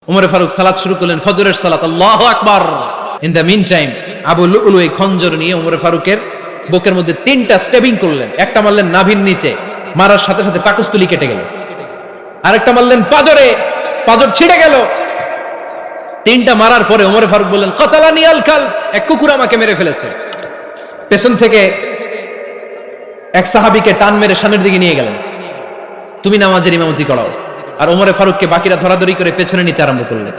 উমরে ফারুক সালাত শুরু করলেন, ফজরের সালাত, আল্লাহু আকবার। In the meantime Abu Lulu এই খঞ্জর নিয়ে উমরে ফারুকের বুকের মধ্যে 3টা স্টেবিং করলেন। একটা মারলেন নাভির নিচে, মারার সাথে সাথে পাকস্থলী কেটে গেল। আরেকটা মারলেন পাজরে, পাজর ছিঁড়ে গেল। 3টা মারার পরে উমরে ফারুক বললেন, কাতালানি আল কালব, এক কুকুর আমাকে মেরে ফেলেছে। পেছন থেকে এক সাহাবীকে টান মেরে সামনের দিকে নিয়ে গেলেন, তুমি নামাজের ইমামতি করাও। আর ওমরে ফারুককে বাকিরা ধরাধরি করে পেছনে নিতে আরম্ভ করলেন।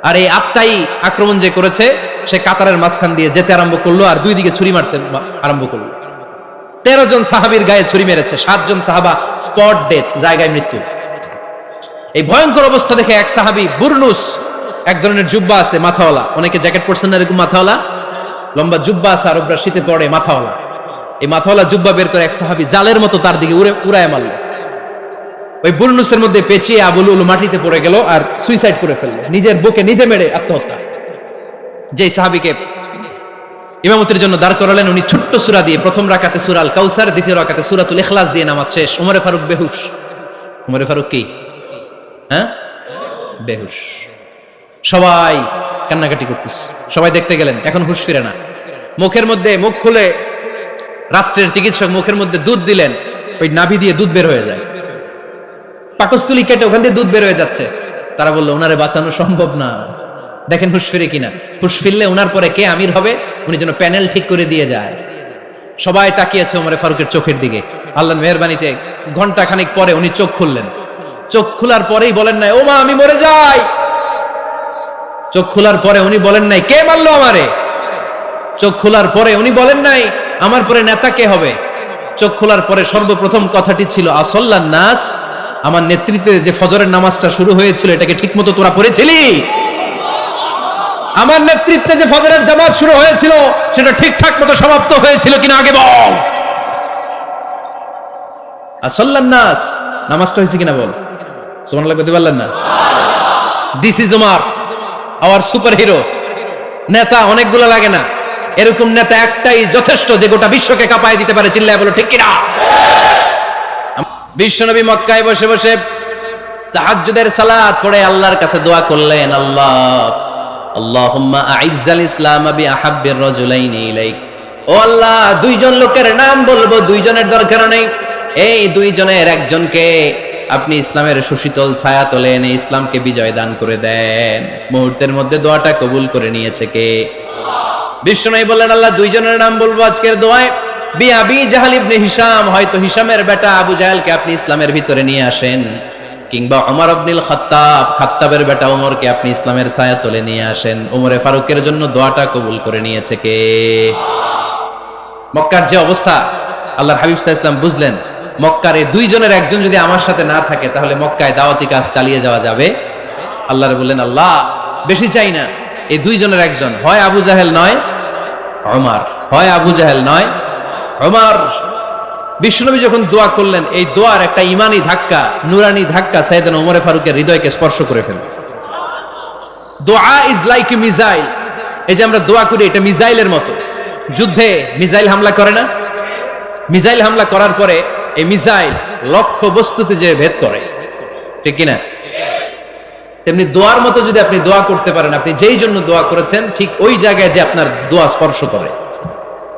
আর এই আত্মাই আক্রমণ যে করেছে, সে কাতারের মাঝখান দিয়ে যেতে আরম্ভ করলো আর দুই দিকে ছুরি মারতে আরম্ভ করলো। 13 জন সাহাবীর গায়ে ছুরি মেরেছে, 7 জন সাহাবা স্পট ডেথ, জায়গায় মৃত্যু। এই ভয়ঙ্কর অবস্থা দেখে এক সাহাবী বুরনুস, এক ধরনের জুব্বা আছে মাথাওয়ালা, অনেকে জ্যাকেট পরছেন না এরকম মাথাওয়ালা, লম্বা জুব্বা আছে আরবরা শীতে পড়ে মাথাওয়ালা, এই মাথাওয়ালা জুব্বা বের করে এক সাহাবী জালের মতো তার দিকে উড়ায় মারল। ওই বুরনুসের মধ্যে পেঁচিয়ে আবু লুলু মাটিতে পড়ে গেল আর সুইসাইড করে ফেলল, নিজের বুকে নিজে মেরে আত্মহত্যা। যেই সাহাবীকে ইমামতির জন্য দাঁড় করালেন, উনি ছোট্ট সূরা দিয়ে প্রথম রাকাতে সূরা আল কাউসার, দ্বিতীয় রাকাতে সূরাতুল ইখলাস দিয়ে নামাজ শেষ। ওমরে ফারুক বেহুশ। ওমরে ফারুক কি বেহুশ। সবাই কান্নাকাটি করতেছে, সবাই দেখতে গেলেন, এখন হুঁশ ফিরে না। মুখের মধ্যে মুখ খুলে রাষ্ট্রের চিকিৎসক মুখের মধ্যে দুধ দিলেন, ওই নাভি দিয়ে দুধ বের হয়ে যায়, পাকস্থলী কেটে ওখান দিয়ে দুধ বের হয়ে যাচ্ছে। তারা বললো ওনারে বাঁচানো সম্ভব না, দেখেন হুঁশ ফিরে কিনা। হুঁশ ফিরলে ওনার পরে কে আমির হবে, উনি যেন প্যানেল ঠিক করে দিয়ে যায়। সবাই তাকিয়েছে ওমরে ফারুকের চোখের দিকে। আল্লাহর মেহেরবানিতে ঘন্টা খানিক পরে উনি চোখ খুললেন। চোখ খোলার পরেই বলেন নাই, ও মা আমি মরে যাই। চোখ খোলার পরে উনি বলেন নাই, কে মারলো আমারে। চোখ খোলার পরে উনি বলেন নাই, আমার পরে নেতা কে হবে। চোখ খোলার পরে সর্বপ্রথম কথাটি ছিল, আসল্লান নাস, আমার নেতৃত্বে যে ফজরের নামাজটা শুরু হয়েছিল এটাকে ঠিক মতো তোরা পড়েছিলি? আমার নেতৃত্বে যে ফজরের জামাত শুরু হয়েছিল সেটা ঠিকঠাক মতো সমাপ্ত হয়েছিল কিনা আগে বল। আসল্লান নাস, নামাজটা হয়েছে কিনা বল। সুবহানাল্লাহ বলতে পারলেন না? This is Omar, hour super hero. নেতা অনেকগুলো লাগে না, এরকম নেতা একটাই যথেষ্ট যে গোটা বিশ্বকে কাঁপায় দিতে পারে। চিল্লায় বলো ঠিক কিনা। বিশ্বনবী মক্কায় বসে বসে তাহাজ্জুদের সালাত পড়ে আল্লাহর কাছে দোয়া করলেন, আল্লাহুম্মা আইজ্জাল ইসলাম বিআহাব্বির রাজুলাইনি ইলাইক। ও আল্লাহ, দুইজন লোকের নাম বলবো, দুইজনের দরকার নেই, এই দুইজনের একজনকে আপনি ইসলামের সুশীতল ছায়া তলে এনে ইসলামকে বিজয় দান করে দেন। মুহূর্তের মধ্যে দোয়াটা কবুল করে নিয়েছে কে? বিশ্বনবী বললেন, আল্লাহ দুইজনের নাম বলবো আজকের দোয়ায়। আবি জাহল ইবনে হিশাম, হয়তো হিশামের বেটা আবু জাহেলকে আপনি ইসলামের ভিতরে নিয়ে আসেন, কিংবা ওমর ইবনুল খাত্তাব, খাত্তাবের বেটা ওমরকে আপনি ইসলামের ছায়া তলে নিয়ে আসেন। ওমরে ফারুকের জন্য দোয়াটা কবুল করে নিয়েছে কে? মক্কার যে অবস্থা, আল্লাহর হাবিব সাল্লাল্লাহু আলাইহি ওয়াসাল্লাম বুঝলেন মক্কার এই দুইজনের একজন যদি আমার সাথে না থাকে তাহলে মক্কায় দাওয়াতি কাজ চালিয়ে যাওয়া যাবে। আল্লাহর বললেন, আল্লাহ বেশি চাই না, এই দুইজনের একজন, হয় আবু জাহেল নয় ওমর, হয় আবু জাহেল নয় ওমর। বিশ্বনবী যখন দোয়া করলেন, এই দোয়ার একটা ইমানি ধাক্কা, নুরানি ধাক্কা সাইয়েদনা ওমর ফারুকের হৃদয়কে স্পর্শ করে ফেলল। দোয়া ইজ লাইক এ মিসাইল। এই যে আমরা দোয়া করি, এটা মিসাইলের মতো। যুদ্ধে মিসাইল হামলা করে না? মিসাইল হামলা করার পরে এই মিসাইল লক্ষ্য বস্তুতে যে ভেদ করে, ঠিক কিনা? তেমনি দোয়ার মতো যদি আপনি দোয়া করতে পারেন, আপনি যেই জন্য দোয়া করেছেন ঠিক ওই জায়গায় যে আপনার দোয়া স্পর্শ করে।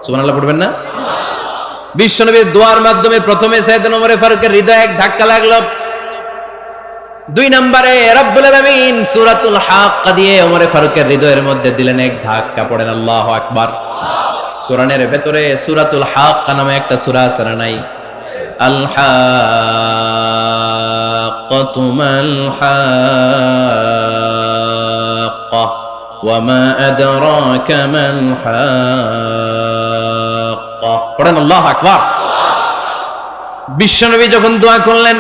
সুবহানাল্লাহ পড়বেন না? বিশ্বনবীর দোয়ার মাধ্যমে প্রথমে সাইয়েদনা ওমর ফারুকের হৃদয়ে এক ধাক্কা লাগলো। 2 নম্বরে রব্বুল আলামিন সূরাতুল হাক্কা দিয়ে ওমর ফারুকের হৃদয়ের মধ্যে দিলেন এক ধাক্কা। পড়েন আল্লাহু আকবার। কোরআনের ভেতরে সূরাতুল হাক্কা নামে একটা সূরা আছে না নাই? আল হাক্কাতু মাল হাক্কা ওয়া মা আদরাকা মাল হাক্কা। পড়েন আল্লাহু আকবার। বিশ্বনবী যখন দোয়া করলেন,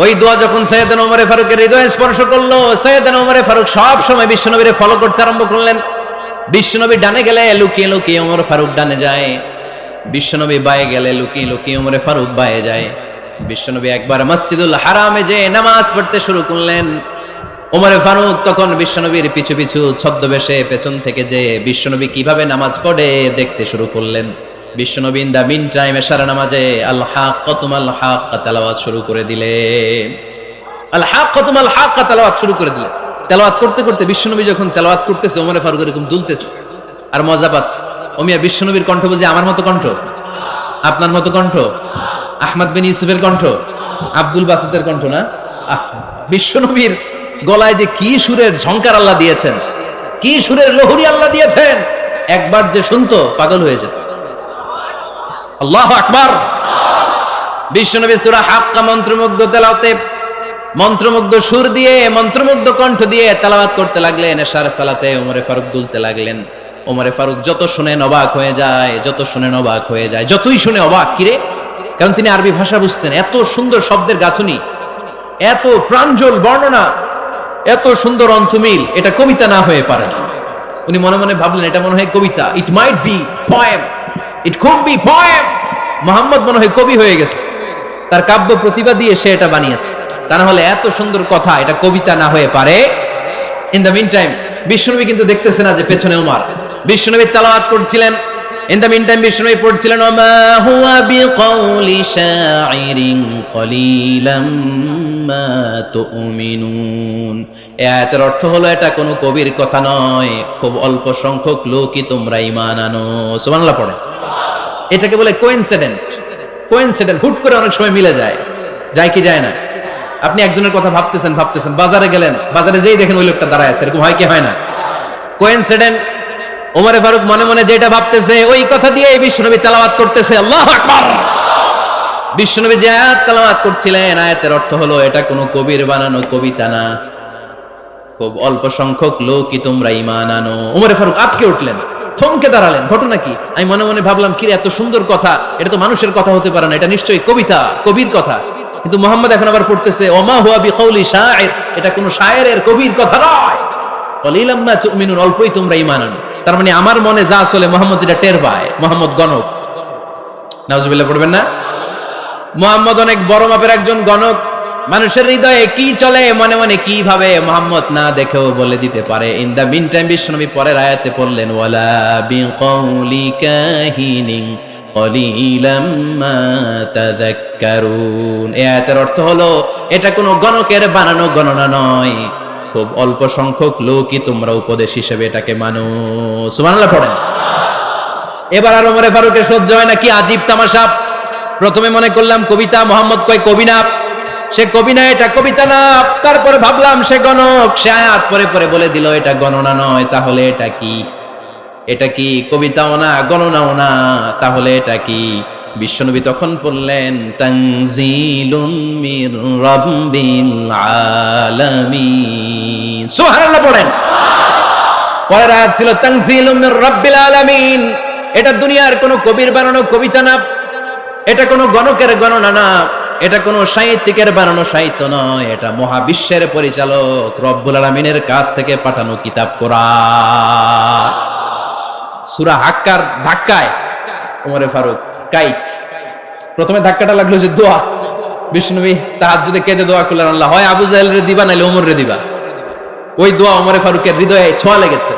ওই দোয়া যখন সাইয়েদনা ওমর ফারুকের হৃদয়ে স্পর্শ করলো, সাইয়েদনা ওমর ফারুক সব সময় বিশ্বনবীরে ফলো করতে আরম্ভ করলেন। বিশ্বনবী ডানে গেলে লুকিয়ে লুকিয়ে ওমর ফারুক ডানে যায়, বিশ্বনবী বায়ে গেলে লুকিয়ে লুকিয়ে ওমর ফারুক বায়ে যায়। বিশ্বনবী একবার মসজিদুল হারামে যে নামাজ পড়তে শুরু করলেন, ওমর ফারুক তখন বিশ্বনবীর পিছু পিছু ছদ্মবেশে পেছন থেকে যে বিশ্বনবী কিভাবে নামাজ পড়ে দেখতে শুরু করলেন। বিশ্বনবী ইন দা মিন টাইম এশারা নামাজে আল হাক্কাতু মাল হাক্কা তেলাওয়াত শুরু করে দিলেন। আল হাক্কাতু মাল হাক্কা তেলাওয়াত শুরু করে দিলেন। তেলাওয়াত করতে করতে বিশ্বনবী যখন তেলাওয়াত করতেছে, ওমরে ফারুক এরকম দুলতেছে আর মজা পাচ্ছে। ওমিয়া বিশ্বনবীর কণ্ঠ বুঝি আমার মতো কণ্ঠ, আপনার মতো কণ্ঠ, আহমদ বিন ইউসুফের কণ্ঠ, আব্দুল বাসিতের কণ্ঠ না। বিশ্বনবীর গলায় যে কি সুরের ঝংকার আল্লাহ দিয়েছেন, কি সুরের লহরী আল্লাহ দিয়েছেন, একবার যে শুনতো পাগল হয়ে যেত। আল্লাহু আকবার। বিশ্বনবী সূরা হাক্কা মন্ত্রমুগ্ধ তেলাওয়াতে, মন্ত্রমুগ্ধ সুর দিয়ে, মন্ত্রমুগ্ধ কণ্ঠ দিয়ে তেলাওয়াত করতে লাগলেন। এশার সালাতে ওমরে ফারুক দুলতে লাগলেন। ওমরে ফারুক যত শুনেন অবাক হয়ে যায়, যত শুনেন অবাক হয়ে যায়, যতই শুনে অবাক। কিরে? কারণ তিনি আরবি ভাষা বুঝতেন। এত সুন্দর শব্দের গাঁথনি, এত প্রাঞ্জল বর্ণনা, এত সুন্দর অন্তমিল, এটা কবিতা না হয়ে পারে না। উনি মনে মনে ভাবলেন এটা মনে হয় কবিতা, it might be poem, it could be poem. Muhammad মনে হয় কবি হয়ে গেছে, তার কাব্য প্রতিভা দিয়ে সে এটা বানিয়েছে। তা না হলে এত সুন্দর কথা এটা কবিতা না হয়ে পারে। ইন দ্য মিন টাইম বিশ্বনবী কিন্তু দেখতেছে না যে পেছনে ওমর। বিশ্বনবী তেলাওয়াত করছিলেন। ইন দ্য মিন টাইম বিশ্বনবী পড়ছিলেন ওমা হুয়া বিকাউলি শাইরিন কলিলাম মা তুমিনুন। এই আয়াতের অর্থ হলো এটা কোনো কবির কথা নয়, খুব অল্প সংখ্যক লোকই তোমরা ঈমান আনো। সুবহানাল্লাহ পড়ে। এটাকে বলে কোইনসিডেন্ট। কোইনসিডেন্ট হুট করে অনেক সময় মিলে যায়, যায় কি যায় না? আপনি একজনের কথা ভাবতেছেন ভাবতেছেন, বাজারে গেলেন, বাজারে যেই দেখেন ওই লোকটা দাঁড়ায় আছে, এরকম হয় কি হয় না? কোইনসিডেন্ট। ওমরে ফারুক মনে মনে যেটা ভাবতেছে ওই কথা দিয়ে বিশ্বনবী তেলাওয়াত করতেছে। আল্লাহু আকবার। বিশ্বনবী যে আয়াত তেলাওয়াত করছিলেন, আয়াতের অর্থ হলো এটা কোনো কবির বানানো কবিতা না, খুব অল্প সংখ্যক লোকই তোমরা ঈমান আনো। ওমরে ফারুক আটকে উঠলেন, থমকে দাঁড়ালেন। ঘটনা কি? আমি মনে মনে ভাবলাম, কি এত সুন্দর কথা, এটা তো মানুষের কথা হতে পারে না, এটা নিশ্চয়ই কবিতা, কবির কথা। কিন্তু মুহাম্মদ এখন আবার পড়তেছে ওমা হুয়া বিকাউলি শাইর, এটা কোনো শায়েরের, কবির কথা নয়। কলিলাম মা তুমিনুন, অল্পই তোমরা ঈমান আনো। তার মানে আমার মনে যা চলে মুহাম্মদ এটা টের পায়। মুহাম্মদ গণক। নাউজুবিল্লাহ পড়বেন না? মুহাম্মদ অনেক বড় মাপের একজন গণক। মানুষের হৃদয়ে কি চলে, মনে মনে কি ভাবে, মুহাম্মদ না দেখেও বলে দিতে পারে। ইন দা মিন টাইম বিশ্বনবী পরের আয়াতে পড়লেন ওয়ালা বিকাউলি কাহিনিন কলিলাম মা তাযাক্কারুন। এই আয়াতের অর্থ হলো এটা কোনো গণকের বানানো গণনা নয়, খুব অল্প সংখ্যক লোকই তোমরা উপদেশ হিসেবে এটাকে মানো। সুবহানাল্লাহ পড়েন। এবার আর ওমরে ফারুকের সহ্য হয় না, কি আজীব তামাশা। প্রথমে মনে করলাম কবিতা, মুহাম্মদ কয় কবি না, সে কবি না, এটা কবিতা না। তারপরে ভাবলাম সে গণক, সে আয়াত পরে পরে বলে দিল এটা গণনা নয়, তাহলে এটা কি? এটা কি কবিতাও না, গণনাও না, তাহলে এটা কি? বিশ্বনবী তখন বললেন তানজিলুম মির রাব্বিল আলামিন। সুবহানাল্লাহ পড়েন। পরের আয়াত ছিল তানজিলুম মির রাব্বিল আলামিন। এটা দুনিয়ার কোনো কবির বানানো কবিতা না, এটা কোনো গণকের গণনা না, এটা কোনো সাহিত্যিকের বানানো সাহিত্য নয়, এটা মহাবিশ্বের পরিচালক রব্বুল আলামিনের কাছ থেকে পাঠানো কিতাব কোরআন। সূরা হাক্কার ধাক্কায় ওমরে ফারুক কাইত। প্রথমে ধাক্কাটা লাগলো যে দোয়া। বিষ্ণুবী তাহাজ্জুদে কেঁদে দোয়া করলেন, আল্লাহ হয় আবু জাহেল রে দিবা নাইলে ওমর রে দিবা। ওই দোয়া ওমরে ফারুকের হৃদয়ে ছোঁয়া লেগেছে।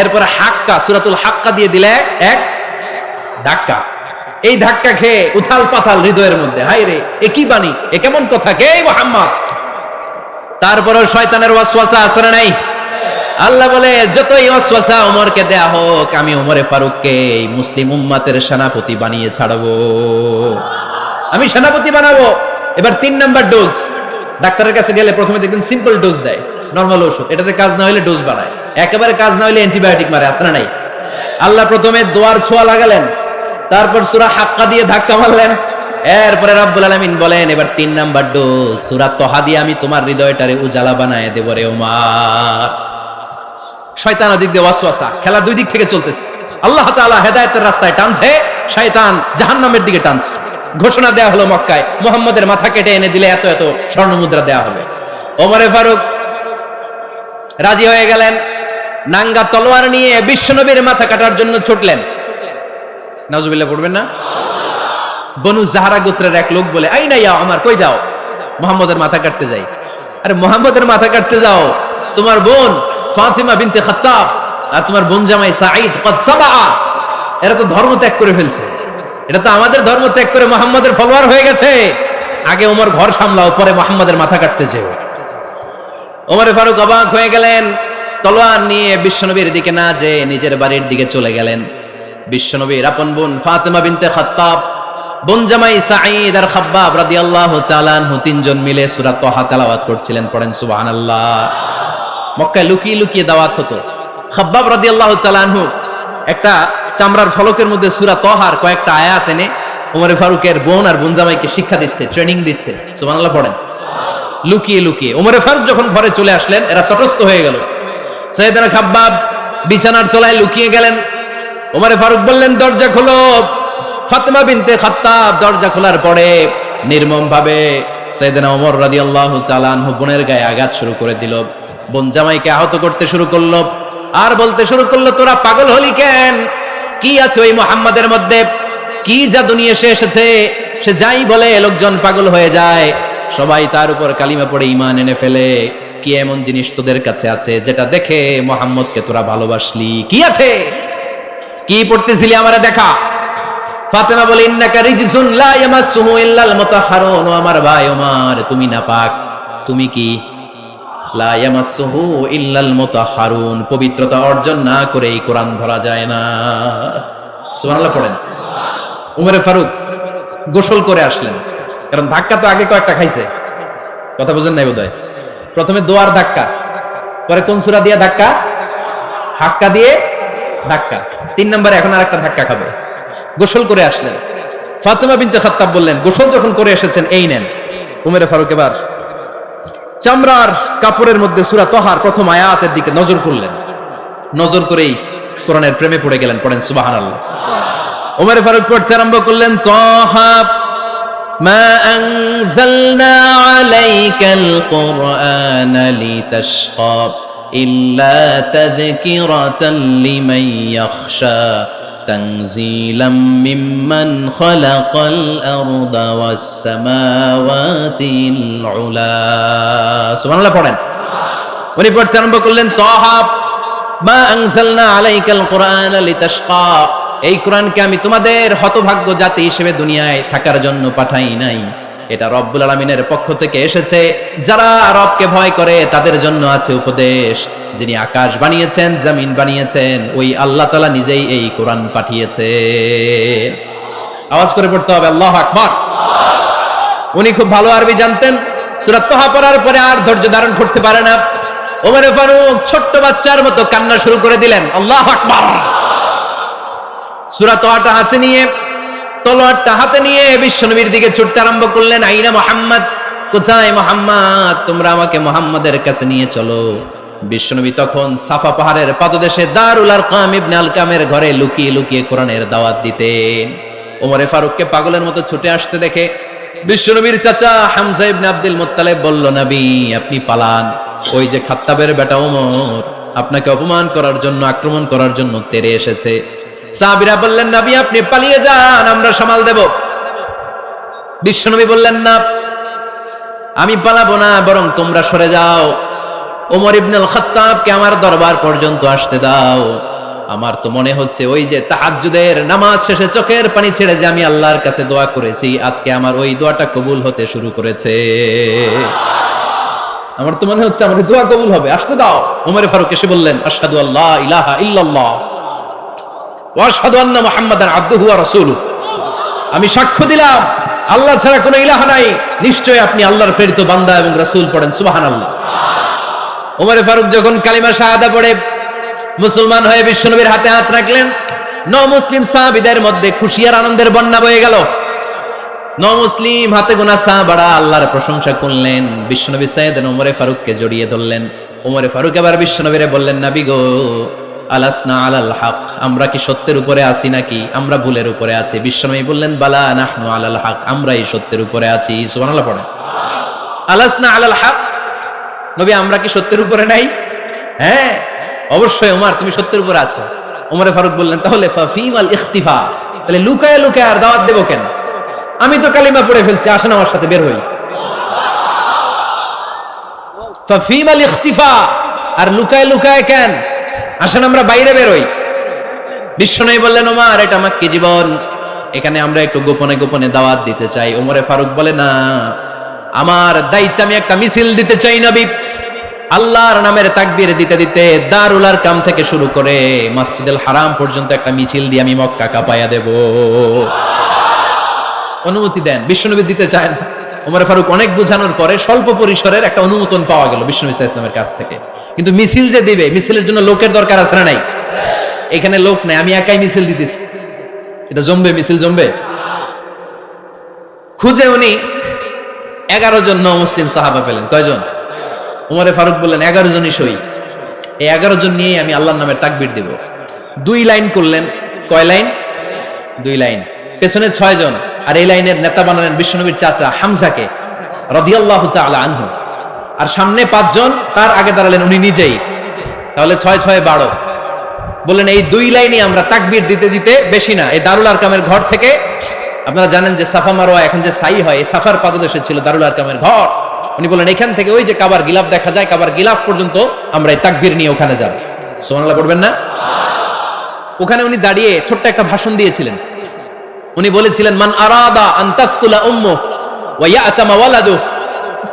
এরপরে হাক্কা, সূরাতুল হাক্কা দিয়ে দিলে এক ধাক্কা। এই ধাক্কা খেয়ে উথাল পাথাল হৃদয়ের মধ্যে, হায় রে এ কি বাণী, এ কেমন কথা, কে মুহাম্মদ? তারপরে শয়তানের ওয়াসওয়াসা আসরে নাই। আল্লাহ বলে যতই ওয়াসওয়াসা ওমরকে দেয়া হোক, আমি ওমরে ফারুককে এই মুসলিম উম্মতের সেনাপতি বানিয়ে ছাড়বো, আমি সেনাপতি বানাবো। এবার 3 নাম্বার ডোজ। ডাক্তারের কাছে গেলে প্রথমে দেখবেন সিম্পল ডোজ দেয়, নরমাল ওষুধ, এটাতে কাজ না হলে ডোজ বাড়ায়, একেবারে কাজ না হলে অ্যান্টিবায়োটিক মারে, আসে না নাই? আল্লাহ প্রথমে দোয়ার ছোঁয়া লাগালেন, তারপর সূরা হাক্কা দিয়ে ধাক্কা মারলেন, এরপরে রব্বুল আলামিন বলেন এবার 3 নাম্বার ডোজ সূরা তহা দিয়ে আমি তোমার হৃদয়টারে উজালা বানায় দেব রে ওমর। শয়তান ওদিক দিয়ে ওয়াসওয়াসা, খেলা দুই দিক থেকে চলতেছে। আল্লাহ তাআলা হেদায়েতের রাস্তায় টানছে, শয়তান জাহান্নামের দিকে টানছে। ঘোষণা দেয়া হলো মক্কায়, মুহাম্মদের মাথা কেটে এনে দিলে এত এত স্বর্ণ মুদ্রা দেয়া হবে। ওমরে ফারুক রাজি হয়ে গেলেন, নাঙ্গা তলোয়ার নিয়ে বিশ্বনবীর মাথা কাটার জন্য ছুটলেন। নাউজুবিল্লাহ পড়বেন না? বনু জাহরা গোত্রের এক লোক বলে, আইনা ইয়া ওমর, কই যাও? মুহাম্মদের মাথা কাটতে যাই। আরে মুহাম্মদের মাথা কাটতে যাও? তোমার বোন ফাতিমা বিনতে খাত্তাব আর তোমার বোন জামাই সাঈদ কদ সাবা, এরা তো ধর্ম ত্যাগ করে ফেলছে, এটা তো আমাদের ধর্ম ত্যাগ করে মুহাম্মদের ফলোয়ার হয়ে গেছে। আগে ওমর ঘর সামলাও, পরে মুহাম্মাদের মাথা কাটতে যেও। ওমরে ফারুক অবাক হয়ে গেলেন, তলোয়ার নিয়ে বিশ্বনবীর দিকে না যেয়ে নিজের বাড়ির দিকে চলে গেলেন। বিশ্বনবীর আপন বোন ফাতেমা বিনতে খাত্তাব, বোন জামাই সাঈদ আর খাব্বাব রাদিয়াল্লাহু তাআলা আনহু তিনজন মিলে সূরা তাহা তেলাওয়াত করছিলেন। পড়েন সুবহানাল্লাহ। মক্কায় লুকিয়ে লুকিয়ে দাওয়াত হতো। খাব্বাব রাদিয়াল্লাহু তাআলা আনহু একটা চামড়ার ফলকের মধ্যে সূরা তাহার কয়েকটা আয়াত এনে ওমরে ফারুকের বোন আর বোন জামাইকে শিক্ষা দিচ্ছে, ট্রেনিং দিচ্ছে। সুবহানাল্লাহ পড়েন। লুকিয়ে লুকিয়ে ওমরে ফারুক যখন ঘরে চলে আসলেন, এরা তটস্থ হয়ে গেল। সাইয়েদনা খাব্বাব বিছানার তলায় লুকিয়ে গেলেন। ওমরে ফারুক বললেন, দরজা খোলো। ফাতেমা বিনতে খাত্তাব দরজা খোলার পরে নির্মম ভাবে সাইয়েদনা ওমর রাদিয়াল্লাহু তাআলা আনহু বোনের গায়ে আঘাত শুরু করে দিল। বোন জামাইকে আহত করতে শুরু করলো আর বলতে শুরু করলো, তোরা পাগল হলি কেন? কি আছে ওই মুহাম্মাদের মধ্যে? কি জাদু নিয়ে এসেছে? সে যাই বলে লোকজন পাগল হয়ে যায়, সবাই তার উপর কালিমা পড়ে ঈমান এনে ফেলে। কি এমন জিনিস তোদের কাছে আছে যেটা দেখে মুহাম্মদকে তোরা ভালোবাসলি? কি আছে? কি পড়তেছিলি আমারে দেখা। ফাতেমা বলে, ইন্নাকা রিজসুন লা ইয়ামাসসুহু ইল্লাল মুতাহহারুন। ও আমার ভাই ওমর, তুমি নাপাক। তুমি কি? লা ইয়ামাসসুহু ইল্লাল মুতাহহারুন, পবিত্রতা অর্জন না করে এই কোরআন ধরা যায় না। সুবহানাল্লাহ পড়েন। উমরে ফারুক গোসল করে আসলেন, কারণ ধাক্কা তো আগে কয়েকটা খাইছে। কথা বুঝেন নাই বোধহয়। প্রথমে দোয়ার ধাক্কা, পরে কোন সূরা দিয়ে ধাক্কা? হাক্কা দিয়ে ধাক্কা। 3 নম্বরে এখন আর একটা ধাক্কা খাবে। গোসল করে আসলেন। ফাতেমা বিনতে খাত্তাব বললেন, গোসল যখন করে এসেছেন, এই নেন। উমরে ফারুক এবার চামড়ার কাপড়ের মধ্যে সূরা তাহার প্রথম আয়াতের দিকে নজর করলেন। নজর করেই কোরআনের প্রেমে পড়ে গেলেন। পড়েন সুবহানাল্লাহ। উমরে ফারুক পড়তে আরম্ভ করলেন, তাহা মা আনজালনা আলাইকাল কুরআনা লিতাশকা ইল্লা তাযকিরাতাল লিমান ইয়াখশা তানজিলাম মিম্মান খালাকাল আরদা ওয়াস সামাওয়াতিল উলা। সুবহানাল্লাহ পড়েন। উনি পড়তে আরম্ভ করলেন, তাহা মা আনজালনা আলাইকাল কুরআনা লিতাশকা, এই কোরআনকে আমি তোমাদের হতভাগ্য জাতি হিসেবে দুনিয়ায় থাকার জন্য পাঠাই নাই। এটা রব্বুল আলামিনের পক্ষ থেকে এসেছে। যারা রবকে ভয় করে তাদের জন্য আছে উপদেশ। যিনি আকাশ বানিয়েছেন, জমিন বানিয়েছেন, ওই আল্লাহ তাআলা নিজেই এই কোরআন পাঠিয়েছে। আওয়াজ করে পড়তে হবে, আল্লাহু আকবার। উনি খুব ভালো আরবি জানতেন। সূরা তাহা পড়ার পরে আর ধৈর্য ধারণ করতে পারে না। ওমরে ফারুক ছোট্ট বাচ্চার মতো কান্না শুরু করে দিলেন। আল্লাহু আকবার। সূরা তাহাটা হাতে নিয়ে, তলোয়ারটা হাতে নিয়ে বিশ্বনবীর দিকে ছুটতে আরম্ভ করলেন। আইনা মুহাম্মদ, কোথায় মুহাম্মদ? তোমরা আমাকে মুহাম্মাদের কাছে নিয়ে চলো। বিশ্বনবী তখন সাফা পাহাড়ের পাদদেশে দারুল আরকাম ইবনে আলকামের ঘরে লুকিয়ে লুকিয়ে কোরআনের দাওয়াত দিতেন। ওমরে ফারুককে পাগলের মতো ছুটে আসতে দেখে বিশ্বনবীর চাচা হামজা ইবনে আব্দুল মুত্তালিব বলল, নবী আপনি পালান। ওই যে খাত্তাবের বেটা ওমর আপনাকে অপমান করার জন্য, আক্রমণ করার জন্য তেড়ে এসেছে। সাহাবীরা বললেন, নবী আপনি পালিয়ে যান, আমরা সামাল দেব। বিশ্বনবী বললেন, না আমি পালাবো না, বরং তোমরা সরে যাও। ওমর ইবনুল খাত্তাবকে আমার দরবার পর্যন্ত আসতে দাও। আমার তো মনে হচ্ছে ওই যে তাহাজ্জুদের নামাজ শেষে চোখের পানি ছেড়ে যে আমি আল্লাহর কাছে দোয়া করেছি, আজকে আমার ওই দোয়াটা কবুল হতে শুরু করেছে। আমার তো মনে হচ্ছে আমার দোয়া কবুল হবে, আসতে দাও। ওমর ফারুক এসে বললেন, আশহাদু আল্লা ইলাহা ইল্লাল্লাহ ওয়া আশহাদু আন্না মুহাম্মাদান আবদুহু ওয়া রাসূলুহু, আমি সাক্ষ্য দিলাম আল্লাহ ছাড়া কোনো ইলাহ নাই, নিশ্চয়ই আপনি আল্লাহর প্রেরিত বান্দা এবং রাসূল। পড়েন সুবহানাল্লাহ। ওমর ফারুক যখন কালিমা শাহাদা পড়ে মুসলমান হয়ে বিশ্বনবীর হাতে হাত রাখলেন, মুসলিম সাহাবীদের মধ্যে খুশি আর আনন্দের বন্যা বয়ে গেল। মুসলিম হাতে গোনা সাহাবারা আল্লাহর প্রশংসা করলেন। বিশ্বনবী সাইয়েদনা ওমর ফারুককে জড়িয়ে ধরলেন। ওমর ফারুক এবার বিশ্বনবীরে বললেন, নবী গো, আলাসনা আলাল হক, আমরা কি সত্যের উপরে আছি নাকি আমরা ভুলের উপরে আছি? বিশ্বনবী বললেন, বালা নাহনু আলাল হক, আমরাই সত্যের উপরে আছি। সুবহানাল্লাহ পড়েন। আলাসনা আলাল হক, নবী আমরা কি সত্যের উপরে নাই? হ্যাঁ অবশ্যই ওমর, তুমি সত্যের উপরে আছো। ওমরে ফারুক বললেন, তাহলে ফাফিমাল ইখতিফা, তাহলে লুকায় লুকায় আর দাওয়াত দেব কেন? আমি তো কালিমা পড়ে ফেলছি, আসেন আমার সাথে বের হই। ফাফিমাল ইখতিফা, আর লুকায় লুকায় কেন? আসেন আমরা বাইরে বের হই। বিশ্বনবী বললেন, ওমর এটা মাক্কি জীবন, এখানে আমরা একটু গোপনে গোপনে দাওয়াত দিতে চাই। ওমরে ফারুক বলে, না, আমার দায়িত্ব, আমি একটা মিছিল দিতে চাই নবী। আল্লাহর নামের তাকবীর দিতে দিতে দারুল আরকাম থেকে শুরু করে মসজিদুল হারাম পর্যন্ত একটা মিছিল দিয়ে আমি মক্কা কাঁপায়া দেব। অনুমতি দেন। বিশ্বনবী দিতে চান। ওমর ফারুক অনেক বোঝানোর পরে স্বল্প পরিসরের একটা অনুমোদন পাওয়া গেল বিশ্বনবী সাল্লাল্লাহু আলাইহি ওয়াসাল্লামের কাছ থেকে। কিন্তু মিছিল যে দিবে, মিছিলের জন্য লোকের দরকার আছে না নাই? এখানে লোক নাই, আমি একাই মিছিল দিতেছি। এটা জমবে? মিছিল জমবে? খুঁজে উনি 11 জন মুসলিম সাহাবা পেলেন। কয়জন? ওমরে ফারুক বললেন 11 জনই সই। এই 11 জন নিয়ে আমি আল্লাহর নামের তাকবীর দেব। 2 লাইন করলেন। কয় লাইন? 2 লাইন। পেছনে 6 জন, আর এই লাইনের নেতা বানালেন বিশ্বনবীর চাচা হামজাকে রাদিয়াল্লাহু তাআলা আনহু। আর সামনে 5 জন, তার আগে দাঁড়ালেন উনি নিজেই। তাহলে 6 6 12। বললেন এই 2 লাইনই আমরা তাকবীর দিতে দিতে, বেশি না, এই দারুল আরকামের ঘর থেকে, আপনারা জানেন যে সাফা মারওয়া এখন যে সাই হয়, এই সাফার পাদদেশে ছিল দারুল আরকামের ঘর। উনি বললেন এখান থেকে ওই যে কাবার গিলাফ দেখা যায়, কাবার গিলাফ পর্যন্ত আমরা এই তাকবীর নিয়ে ওখানে যাব। সুবহানাল্লাহ পড়বেন না? ওখানে উনি দাঁড়িয়ে ছোট্ট একটা ভাষণ দিয়েছিলেন। উনি বলেছিলেন, মান আরাদা আন তাসকুলা উম্মু ওয়া ইয়াতামা ওয়ালাদু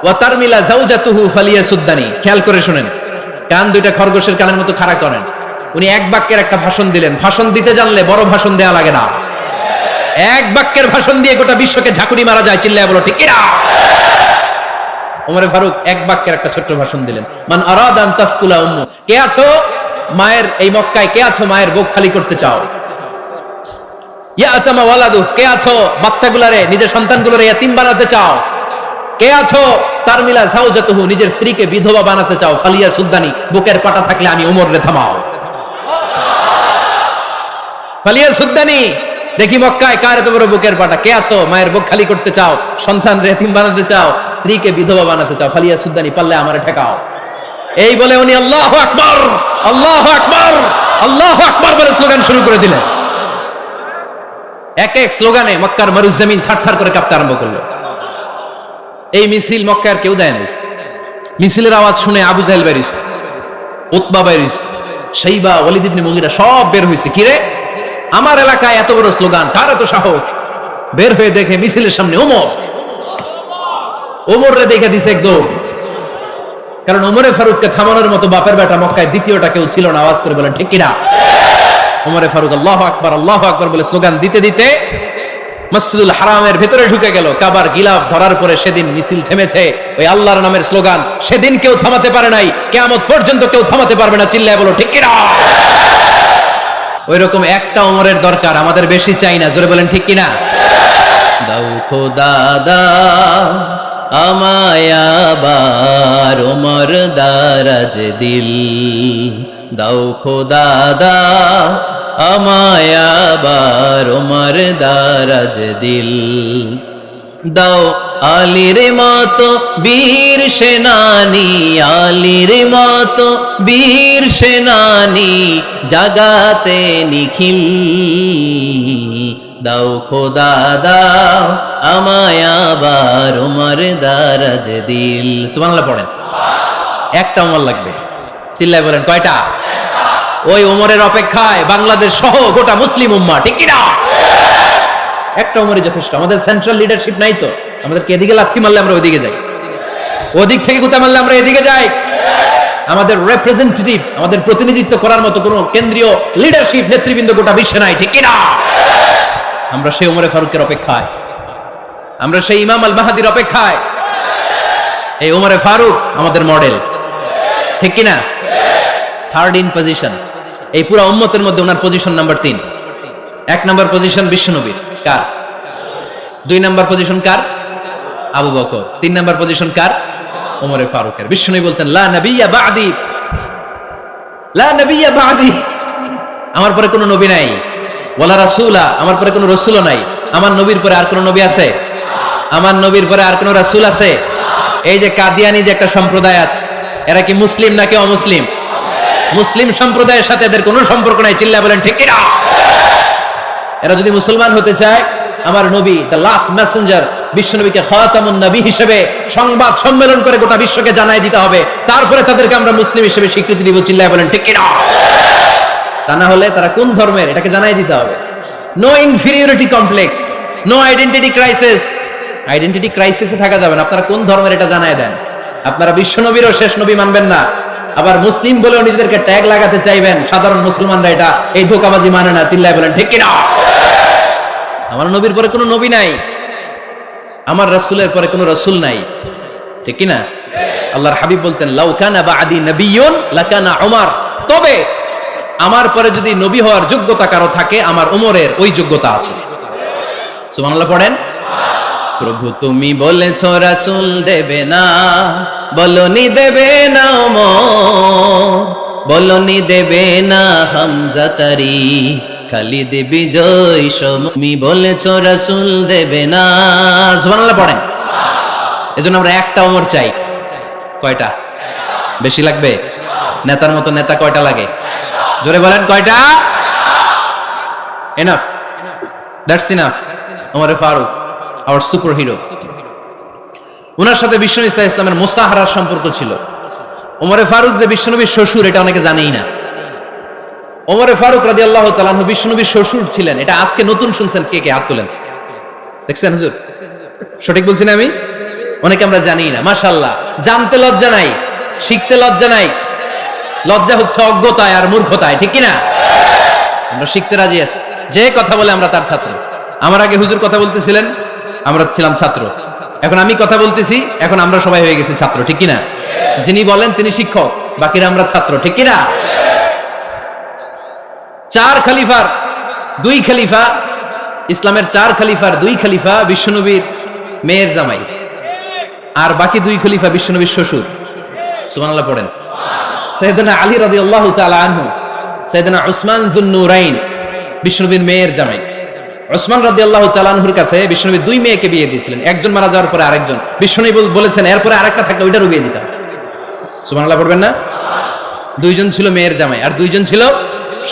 ওয়া তারমিলা যাওজাতুহু ফালিয়াসুদ্দানি। খেয়াল করে শুনেন, কান দুইটা খরগোশের কানের মতো খাড়া করেন। উনি এক বাক্যের একটা ভাষণ দিলেন। ভাষণ দিতে জানলে বড় ভাষণ দেয়া লাগে না। এক বাক্যের ভাষণ দিয়ে গোটা বিশ্বকে ঝাঁকুনি মারা যায়। চিল্লায় বলো ঠিক কিনা? ওমরে ফারুক এক বাক্যের একটা ছোট্ট ভাষণ দিলেন। মান আরাদা আন তাসকুলা উম্মু, কে আছো মায়ের এই মক্কায়, কে আছো মায়ের বুক খালি করতে চাও? ইয়াতামা ওয়ালাদু, কে আছো বাচ্চাগুলারে, নিজের সন্তানগুলোরে ইয়াতিম বানাতে চাও? কে আছো তারমিলা যাওজাতুহু, নিজের স্ত্রীকে বিধবা বানাতে চাও? ফালিয়াসুদ্দানি, বুকের পাটা থাকলে আমি ওমরে থামাও। ফালিয়াসুদ্দানি, দেখি মক্কায় কার এত বড় বুকের পাটা। কে আছো মায়ের বুক খালি করতে চাও, সন্তান এতিম বানাতে চাও, স্ত্রীকে বিধবা বানাতে চাও? ফালিয়াসুদ্দানি, পারলে আমারে ঠেকাও। এই বলে উনি আল্লাহু আকবার, আল্লাহু আকবার, আল্লাহু আকবার বলে স্লোগান শুরু করে দিলেন। এক এক স্লোগানে মক্কার মরুজমিন থারথার করে কাঁপতে আরম্ভ করলো। এই মিছিল মক্কার কেউ দেয় না। মিছিলের আওয়াজ শুনে আবু জাহেল বাইরিস, উতবা বাইরিস, শাইবা, ওয়ালিদ ইবনে মুগীরা সব বের হয়েছে। কিরে, আমার এলাকায় এত বড় স্লোগান, কার এত সাহস? বের হয়ে দেখে মিছিলের সামনে ওমর। ওমরে দেখে দিছে একদম। কারণ ওমরে ফারুককে থামানোর মতো বাপের বেটা মক্কায় দ্বিতীয়টা কেউ ছিল না। আওয়াজ করে বলেন ঠিক কিনা? ওমরে ফারুক আল্লাহু আকবার, আল্লাহু আকবার বলে স্লোগান দিতে দিতে মসজিদুল হারামের ভেতরে ঢুকে গেল। কাবার গিলাফ ধরার পরে সেদিন মিছিল থেমেছে। ওই আল্লাহর নামের স্লোগান সেদিন কেউ থামাতে পারে নাই, কিয়ামত পর্যন্ত কেউ থামাতে পারবে না। চিল্লায় বলো ঠিক কিনা? ওই রকম একটা ওমরের দরকার, আমাদের বেশি চাই না। জোরে বলেন ঠিক কিনা? দাও খোদা দাও আমায় আবার ওমর দারাজ দিল, দাও খোদা দাও আমায় আবার ওমর দারাজ দিল, দাও আলীর মতো বীর সেনানী, আলীর মতো বীর সেনানী জাগাতে নিখিল, দাও খোদা দাও আমায় আবার ওমর দারাজ দিল। সুবহানাল্লাহ পড়েন। একটা ওমর লাগবে। চিল্লায় বলেন কয়টা? ওই ওমরের অপেক্ষায় বাংলাদেশ সহ গোটা মুসলিম উম্মাহ, ঠিক কিনা? একটা ওমরই যথেষ্ট। আমাদের সেন্ট্রাল লিডারশিপ নাই তো, আমাদেরকে এদিকে লাথি মারলে আমরা ওইদিকে যাই, ওদিক থেকে গুতা মারলে আমরা এদিকে যাই। আমাদের রিপ্রেজেন্টেটিভ, আমাদের প্রতিনিধিত্ব করার মতো কোনো কেন্দ্রীয় লিডারশিপ নেতৃবৃন্দ গোটা বিশ্বে নাই, ঠিক কিনা? আমরা সেই ওমরে ফারুকের অপেক্ষায়, আমরা সেই ইমাম আল মাহদির অপেক্ষায়। এই ওমরে ফারুক আমাদের মডেল, ঠিক কিনা? Third in position. এই পুরো উম্মতের মধ্যে ওনার পজিশন নাম্বার 3। 1 নাম্বার পজিশন বিশ্বনবীর, কার? 2 নাম্বার পজিশন কার? আবু বকর। 3 নাম্বার পজিশন কার? ওমরে ফারুকের। বিশ্বনবী বলতেন লা নবিয়্যা বা'দি, লা নবিয়্যা বা'দি, আমার পরে কোনো নবী নাই। ওয়ালা রাসূলা, আমার পরে কোনো রাসূলও নাই। আমার নবীর পরে আর কোনো নবী আছে? আমার নবীর পরে আর কোনো রাসূল আছে? এই যে কাদিয়ানি যে একটা সম্প্রদায় আছে, এরা কি মুসলিম নাকি অমুসলিম? মুসলিম সম্প্রদায়ের সাথে এদের কোনো সম্পর্ক নাই। চিল্লায় বলেন ঠিক কিনা? এরা যদি মুসলমান হতে চায়, আমার নবী দ্য লাস্ট মেসেঞ্জার বিশ্বনবীকে খাতামুন নবী হিসেবে সংবাদ সম্মেলন করে গোটা বিশ্বকে জানাই দিতে হবে, তারপরে তাদেরকে আমরা মুসলিম হিসেবে স্বীকৃতি দিব। চিল্লায় বলেন ঠিক কিনা? তা না হলে তারা কোন ধর্মের এটাকে জানাই দিতে হবে। No inferiority complex, no identity crisis. Identity ক্রাইসিসে থাকা যাবে না। আপনারা কোন ধর্মের এটা জানায় দেন। আপনারা বিশ্ব নবীরও শেষ নবী মানবেন না, আবার মুসলিম বলেও নিজেদেরকে ট্যাগ লাগাতে চাইবেন। সাধারণ মুসলমানরা এটা এই ধোঁকাবাজি মানে না। চিল্লায় বলেন ঠিক কিনা? আমার নবীর পরে কোনো নবী নাই, আমার রাসূলের পরে কোনো রাসূল নাই, ঠিক কিনা? আল্লাহর হাবিব বলতেন লাউ কানা বা'দি নাবিয়্যুন লাকানা উমর, তবে আমার পরে যদি নবী হওয়ার যোগ্যতা কারো থাকে আমার ওমরের ওই যোগ্যতা আছে। সুবহানাল্লাহ পড়েন। প্রভু তুমি বলেছো রাসূল দেবে না, বলনি দেবে না ওমর, বলনি দেবে না হামজা তারি, খালিদ বিজয় তুমি বলেছো রাসূল দেবে না। সুবহানাল্লাহ পড়েন। এজন্য আমরা একটা ওমর চাই। কয়টা? বেশি লাগবে? নেতার মতো নেতা কয়টা লাগে? জোরে বলেন কয়টা? Enough, that's enough. Omar Farooq our superhero. ওনার সাথে বিশ্বনবী সাল্লাল্লাহু আলাইহি ওয়াসাল্লামের মুসাহারার সম্পর্ক ছিল। ওমর ফারুক যে বিশ্বনবীর শ্বশুর এটা অনেকে জানেই না। ওমর ফারুক রাদিয়াল্লাহু তাআলা আনহু বিশ্বনবীর শ্বশুর ছিলেন। এটা আজকে নতুন শুনছেন। কে কে হাত তোলেন? দেখছেন হুজুর? সঠিক বলছি না আমি? অনেকে আমরা জানি না। মাশাআল্লাহ, জানতে লজ্জা নাই, শিখতে লজ্জা নাই। লজ্জা হচ্ছে অজ্ঞতায় আর মূর্খতায়, ঠিক কি না? আমরা শিখতে রাজি আছি। যে কথা বলে আমরা তার ছাত্র। আমার আগে হুজুর কথা বলতেছিলেন, আমরা ছিলাম ছাত্র। এখন আমি কথা বলতেছি, এখন আমরা সবাই হয়ে গেছি ছাত্র, ঠিক কি না? যিনি বলেন তিনি শিক্ষক, বাকিরা আমরা ছাত্র, ঠিক কি না? চার খলিফার দুই খলিফা, ইসলামের চার খলিফার দুই খলিফা বিশ্বনবীর মেয়ের জামাই, আর বাকি দুই খলিফা বিশ্বনবীর শ্বশুর। সুবহানাল্লাহ পড়েন। সাইয়েদনা আলী রাদিয়াল্লাহু তাআলা আনহু, সাইয়েদনা উসমান যুন নূরাইন বিশ্বনবীর মেয়ের জামাই। উসমান রাদিয়াল্লাহু তাআলা আনহুর কাছে বিশ্বনবী দুই মেয়েকে বিয়ে দিয়েছিলেন। একজন মারা যাওয়ার পরে আরেকজন। বিশ্বনবী বলেছেন এরপরে আরেকটা থাকলে ওইটারও বিয়ে দিতাম। সুবহানাল্লাহ পড়বেন না? দুইজন ছিল মেয়ের জামাই আর দুইজন ছিল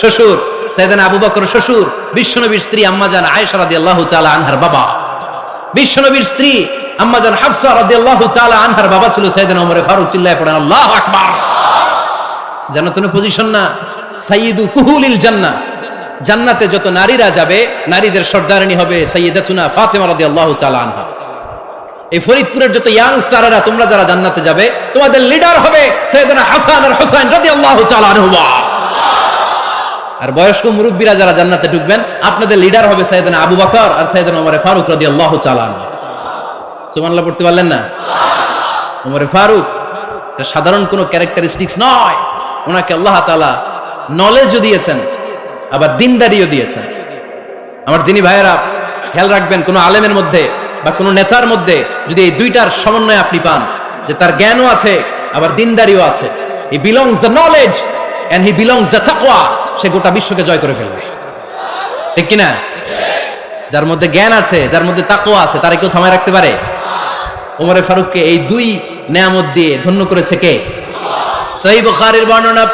শ্বশুর। সাইয়েদনা আবু বকর শ্বশুর, বিশ্বনবীর স্ত্রী আম্মাজান আয়েশা রাদিয়াল্লাহু তাআলা আনহার বাবা। বিশ্বনবীর স্ত্রী আম্মাজান হাফসা রাদিয়াল্লাহু তাআলা আনহার বাবা ছিল সাইয়েদনা ওমর ফারুক। চিল্লায়ে পড়েন আল্লাহু আকবার। জান্নাতুল পজিশন না, সাইয়্যিদু কুহুলিল জান্নাহ। জান্নাতে যত নারীরা যাবে, নারীদের সর্দারিনী হবে সাইয়্যিদাতুনা ফাতেমা রাদিয়াল্লাহু তাআলা আনহা। এই ফরিদপুরের যত ইয়াং স্টারেরা তোমরা যারা জান্নাতে যাবে, তোমাদের লিডার হবে সাইয়েদনা হাসান আর হুসাইন রাদিয়াল্লাহু তাআলা আনহুমা। আর বয়স্ক মুরব্বীরা যারা জান্নাতে ঢুকবেন, আপনাদের লিডার হবে সাইয়েদনা আবু বকর আর সাইয়েদনা ওমর ফারুক রাদিয়াল্লাহু তাআলা আনহু। সুবহানাল্লাহ পড়তে পারলেন না? ওমর ফারুক এটা সাধারণ কোনো ক্যারেক্টারিস্টিক্স নয়। ওনাকে আল্লাহ তাআলা নলেজও দিয়েছেন, আবার দিনদারিও দিয়েছেন। আমার দিনী ভাইয়েরা খেয়াল রাখবেন, কোন আলেমের মধ্যে বা কোন নেতার মধ্যে যদি এই দুইটার সমন্বয় আপনি পান, যে তার জ্ঞানও আছে আবার দিনদারিও আছে, he belongs the knowledge and he belongs the তাকওয়া, সে গোটা বিশ্বকে জয় করে ফেলবে, ঠিক কিনা? যার মধ্যে জ্ঞান আছে, যার মধ্যে তাকওয়া আছে, তারা কেউ থামায় রাখতে পারে? ওমর ফারুককে এই দুই নেয়ামত দিয়ে ধন্য করেছে কে? সহিহ বুখারীর বর্ণনা,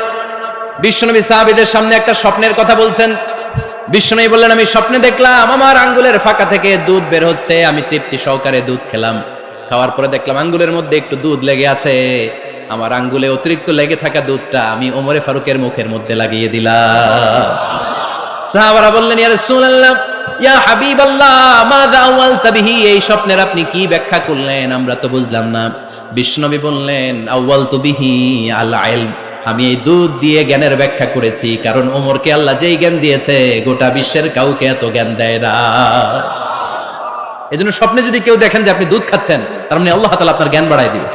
বিশ্বনবী সাহাবীদের সামনে একটা স্বপ্নের কথা বলছেন। বিশ্বনবী বললেন, আমি স্বপ্নে দেখলাম আমার আঙ্গুলের ফাঁকা থেকে দুধ বের হচ্ছে। আমি তৃপ্তি সহকারে দুধ খেলাম। খাওয়ার পরে দেখলাম আঙ্গুলের মধ্যে একটু দুধ লেগে আছে। আমার আঙ্গুলে অতিরিক্ত লেগে থাকা দুধটা আমি ওমর ফারুকের মুখের মধ্যে লাগিয়ে দিলাম। সাহাবারা বললেন, ইয়া রাসূলুল্লাহ, ইয়া হাবিবাল্লাহ, মাযা আওয়ালতা বিহি, এই স্বপ্নের আপনি কি ব্যাখ্যা করলেন? আমরা তো বুঝলাম না। বিশ্বনবী বললেন, আওয়ালতু বিহি আল ইলম, আমি এই দুধ দিয়ে জ্ঞানের ব্যাখ্যা করেছি, কারণ ওমরকে আল্লাহ যেই জ্ঞান দিয়েছে গোটা বিশ্বের কাউকে এত জ্ঞান দেয় না। এজন্য স্বপ্নে যদি কেউ দেখেন যে আপনি দুধ খাচ্ছেন, তার মানে আল্লাহ তাআলা আপনার জ্ঞান বাড়ায় দিবে।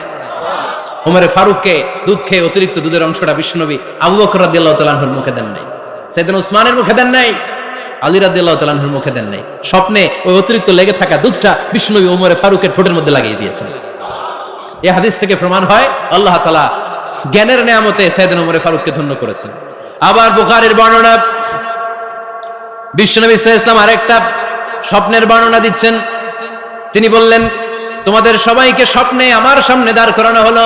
ওমর ফারুককে দুধ খেয়ে অতিরিক্ত দুধের অংশটা বিশ্বনবী আবু বকর রাদিয়াল্লাহু তাআলা আনহুর মুখে দেন নাই, সাইয়েদনা উসমানের মুখে দেন নাই, আলী রাদিয়াল্লাহু তাআলা আনহুর মুখে দেন নাই। স্বপ্নে ওই অতিরিক্ত লেগে থাকা দুধটা বিশ্বনবী ওমর ফারুকের ঠোঁটের মধ্যে লাগিয়ে দিয়েছেন। এই হাদিস থেকে প্রমাণ হয় আল্লাহ তাআলা জ্ঞানের নেয়ামতে সাইয়েদনা ওমর ফারুককে ধন্য করেছেন। আবার বুখারীর বর্ণনা, বিশ্বনবী সাল্লাল্লাহু আলাইহি ওয়াসাল্লাম আরেকটা স্বপ্নের বর্ণনা দিচ্ছেন। তিনি বললেন, তোমাদের সবাইকে স্বপ্নে আমার সামনে দাঁড় করানো হলো।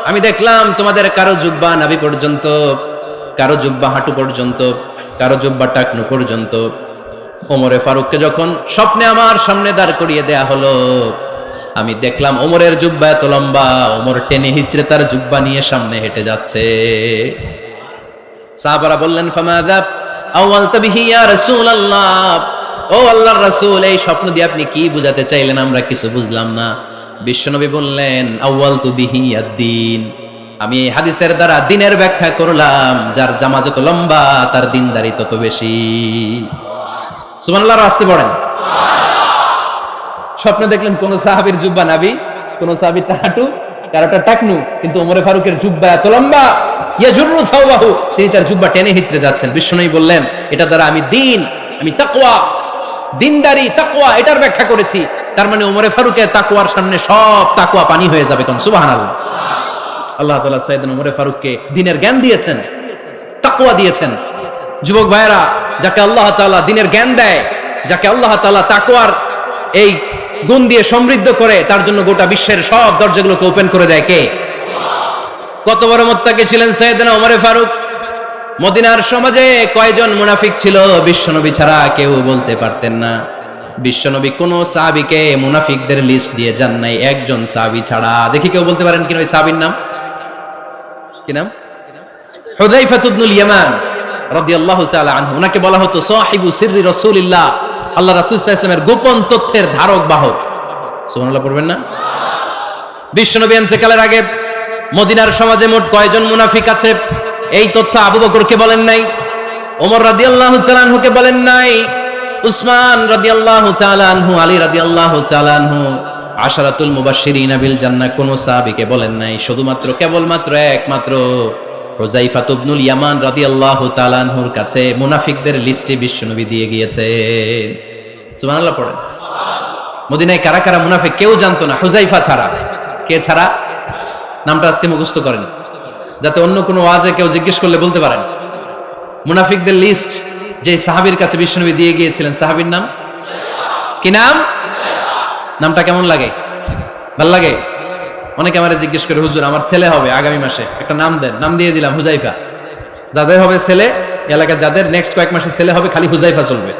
আমি দেখলাম তোমাদের কারো জুব্বা নাভি পর্যন্ত, কারো জুব্বা হাঁটু পর্যন্ত, কারো জুব্বা টাকনু পর্যন্ত। ওমরে ফারুককে যখন স্বপ্নে আমার সামনে দাঁড় করিয়ে দেয়া হলো, আমি দেখলাম ওমরের জুব্বা এত লম্বা, ওমর টেনে হিচড়ে তার জুব্বা নিয়ে সামনে হেঁটে যাচ্ছে। সাহাবারা বললেন, ফামাযা আওয়ালতা বিহি ইয়া রাসূলুল্লাহ, ও আল্লাহর রাসূল, এই স্বপ্ন দিয়ে আপনি কি বুঝাতে চাইলেন? আমরা কিছু বুঝলাম না। বিশ্বনবী বললেন, আউয়ালতু বিহি আদ-দীন, আমি এই হাদিসের দ্বারা দিনের ব্যাখ্যা করলাম, যার জামা যত লম্বা তার দিনদারি তত বেশি। সুবহানাল্লাহ, আসতে পড়েন। স্বপ্নে দেখলেন কোন সাহাবীর জুব্বা নাবি, কোন সাহাবীর হাঁটু, কারোটা টাকনু, কিন্তু ওমরে ফারুকের জুব্বা এত লম্বা, ইয়াজুরু সাওবাহু, তিনি তার জুব্বা টেনে হিচড়ে যাচ্ছেন। বিশ্বনবী বললেন, এটা দ্বারা আমি দিন, আমি তাকওয়া, দিনদারি, তাকওয়া, এটার ব্যাখ্যা করেছি। তার মানে ওমরে ফারুকের তাকওয়ার সামনে সব তাকওয়া পানি হয়ে যাবে। কোন সুবহানাল্লাহ। আল্লাহ তাআলা সাইয়েদনা ওমরে ফারুককে দ্বীনের জ্ঞান দিয়েছেন, তাকওয়া দিয়েছেন। যুবক ভাইরা, যাকে আল্লাহ তাআলা দ্বীনের জ্ঞান দেয়, যাকে আল্লাহ তাআলা তাকওয়ার এই গুণ দিয়ে সমৃদ্ধ করে, তার জন্য গোটা বিশ্বের সব দরজাগুলোকে ওপেন করে দেয় কে? কত বড় মুত্তাকি ছিলেন সাইয়েদনা ওমরে ফারুক। মদিনার সমাজে কয়জন মুনাফিক ছিল বিশ্বনবী ছাড়া কেউ বলতে পারতেন না। বিশ্বনবী কোন সাহাবীকে মুনাফিকদের লিস্ট দিয়ে যান নাই, একজন সাহাবী ছাড়া। দেখি কেউ বলতে পারেন কিনা ওই সাহাবীর নাম? কি নাম? হুযায়ফা ইবনুল ইয়ামান রাদিয়াল্লাহু তাআলা আনহু। উনাকে বলা হতো সাহিবু সিররি রাসূলিল্লাহ, আল্লাহ রাসূল সাল্লাল্লাহু আলাইহি ওয়াসাল্লামের গোপন তথ্যের ধারক বাহক। সুবহানাল্লাহ পড়বেন না? বিশ্বনবী ইন্তেকালের আগে মদিনার সমাজে মোট কয়জন মুনাফিক আছে, এই তথ্য আবু বকরকে বলেন নাই, ওমর রাদিয়াল্লাহু তাআলা আনহুকে বলেন নাই, উসমান রাদিয়াল্লাহু তাআলা আনহু, আলী রাদিয়াল্লাহু তাআলা আনহু, আশারাতুল মুবাশশিরিন বিল জান্নাহ কোন সাহাবীকে বলেন নাই। শুধুমাত্র কেবলমাত্র একমাত্র হুযায়ফা ইবনুল ইয়ামান রাদিয়াল্লাহু তাআলা আনহুর কাছে মুনাফিকদের লিস্টে বিশ্বনবী দিয়ে গিয়েছেন। সুবহানাল্লাহ পড়েন। মদিনায় কারা কারা মুনাফিক কেউ জানতো না, হুযায়ফা ছাড়া। কে ছাড়া? নামটা আজকে মুখস্থ করেন, যাতে অন্য কোনো ওয়াজে কেউ জিজ্ঞেস করলে বলতে পারেন। মুনাফিকদের লিস্ট যে সাহাবীর কাছে বিশ্বনবী দিয়ে গিয়েছিলেন, সাহাবীর নাম কি? নাম? নামটা কেমন লাগে? ভাল লাগে? অনেকে আমারে জিজ্ঞেস করে, হুজুর আমার ছেলে হবে আগামী মাসে, একটা নাম দেন। নাম দিয়ে দিলাম হুযায়ফা। যাদের হবে ছেলে, এলাকার যাদের নেক্সট কয়েক মাসে ছেলে হবে, খালি হুযায়ফা চলবে।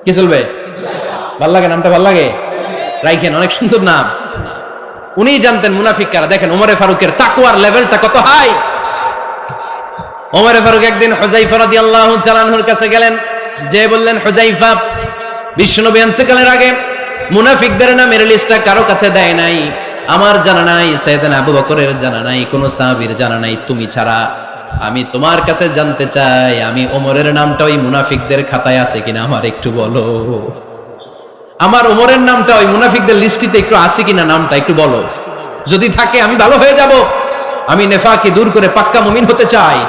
কি চলবে? ভাল লাগে? নামটা ভাল লাগে? রাইখেন, অনেক সুন্দর নাম। উনিই জানতেন মুনাফিক কারা। দেখেন ওমরে ফারুকের তাকওয়ার লেভেলটা কত হাই। ওমরে ফারুক একদিন হুযায়ফা রাদিয়াল্লাহু তাআলা আনহুর কাছে গেলেন, যে বললেন, হুযায়ফা, বিশ্বনবী ইন্তেকালের আগে মুনাফিকদের নামের লিস্টটা কারো কাছে দেয় নাই, আমার জানা নাই, সাইয়েদনা আবু বকরের জানা নাই, কোন সাহাবীর জানা নাই, তুমি ছাড়া। আমি তোমার কাছে জানতে চাই, আমি ওমরের নামটা ওই মুনাফিকদের খাতায় আছে কিনা আমার একটু বলো। আমার ওমরের নামটা ওই মুনাফিকদের লিস্টিতে একটু আছে কিনা, নামটা একটু বলো। যদি থাকে আমি ভালো হয়ে যাব। আমি নেফাকি দূর করে পাক্কা মুমিন হতে চাই।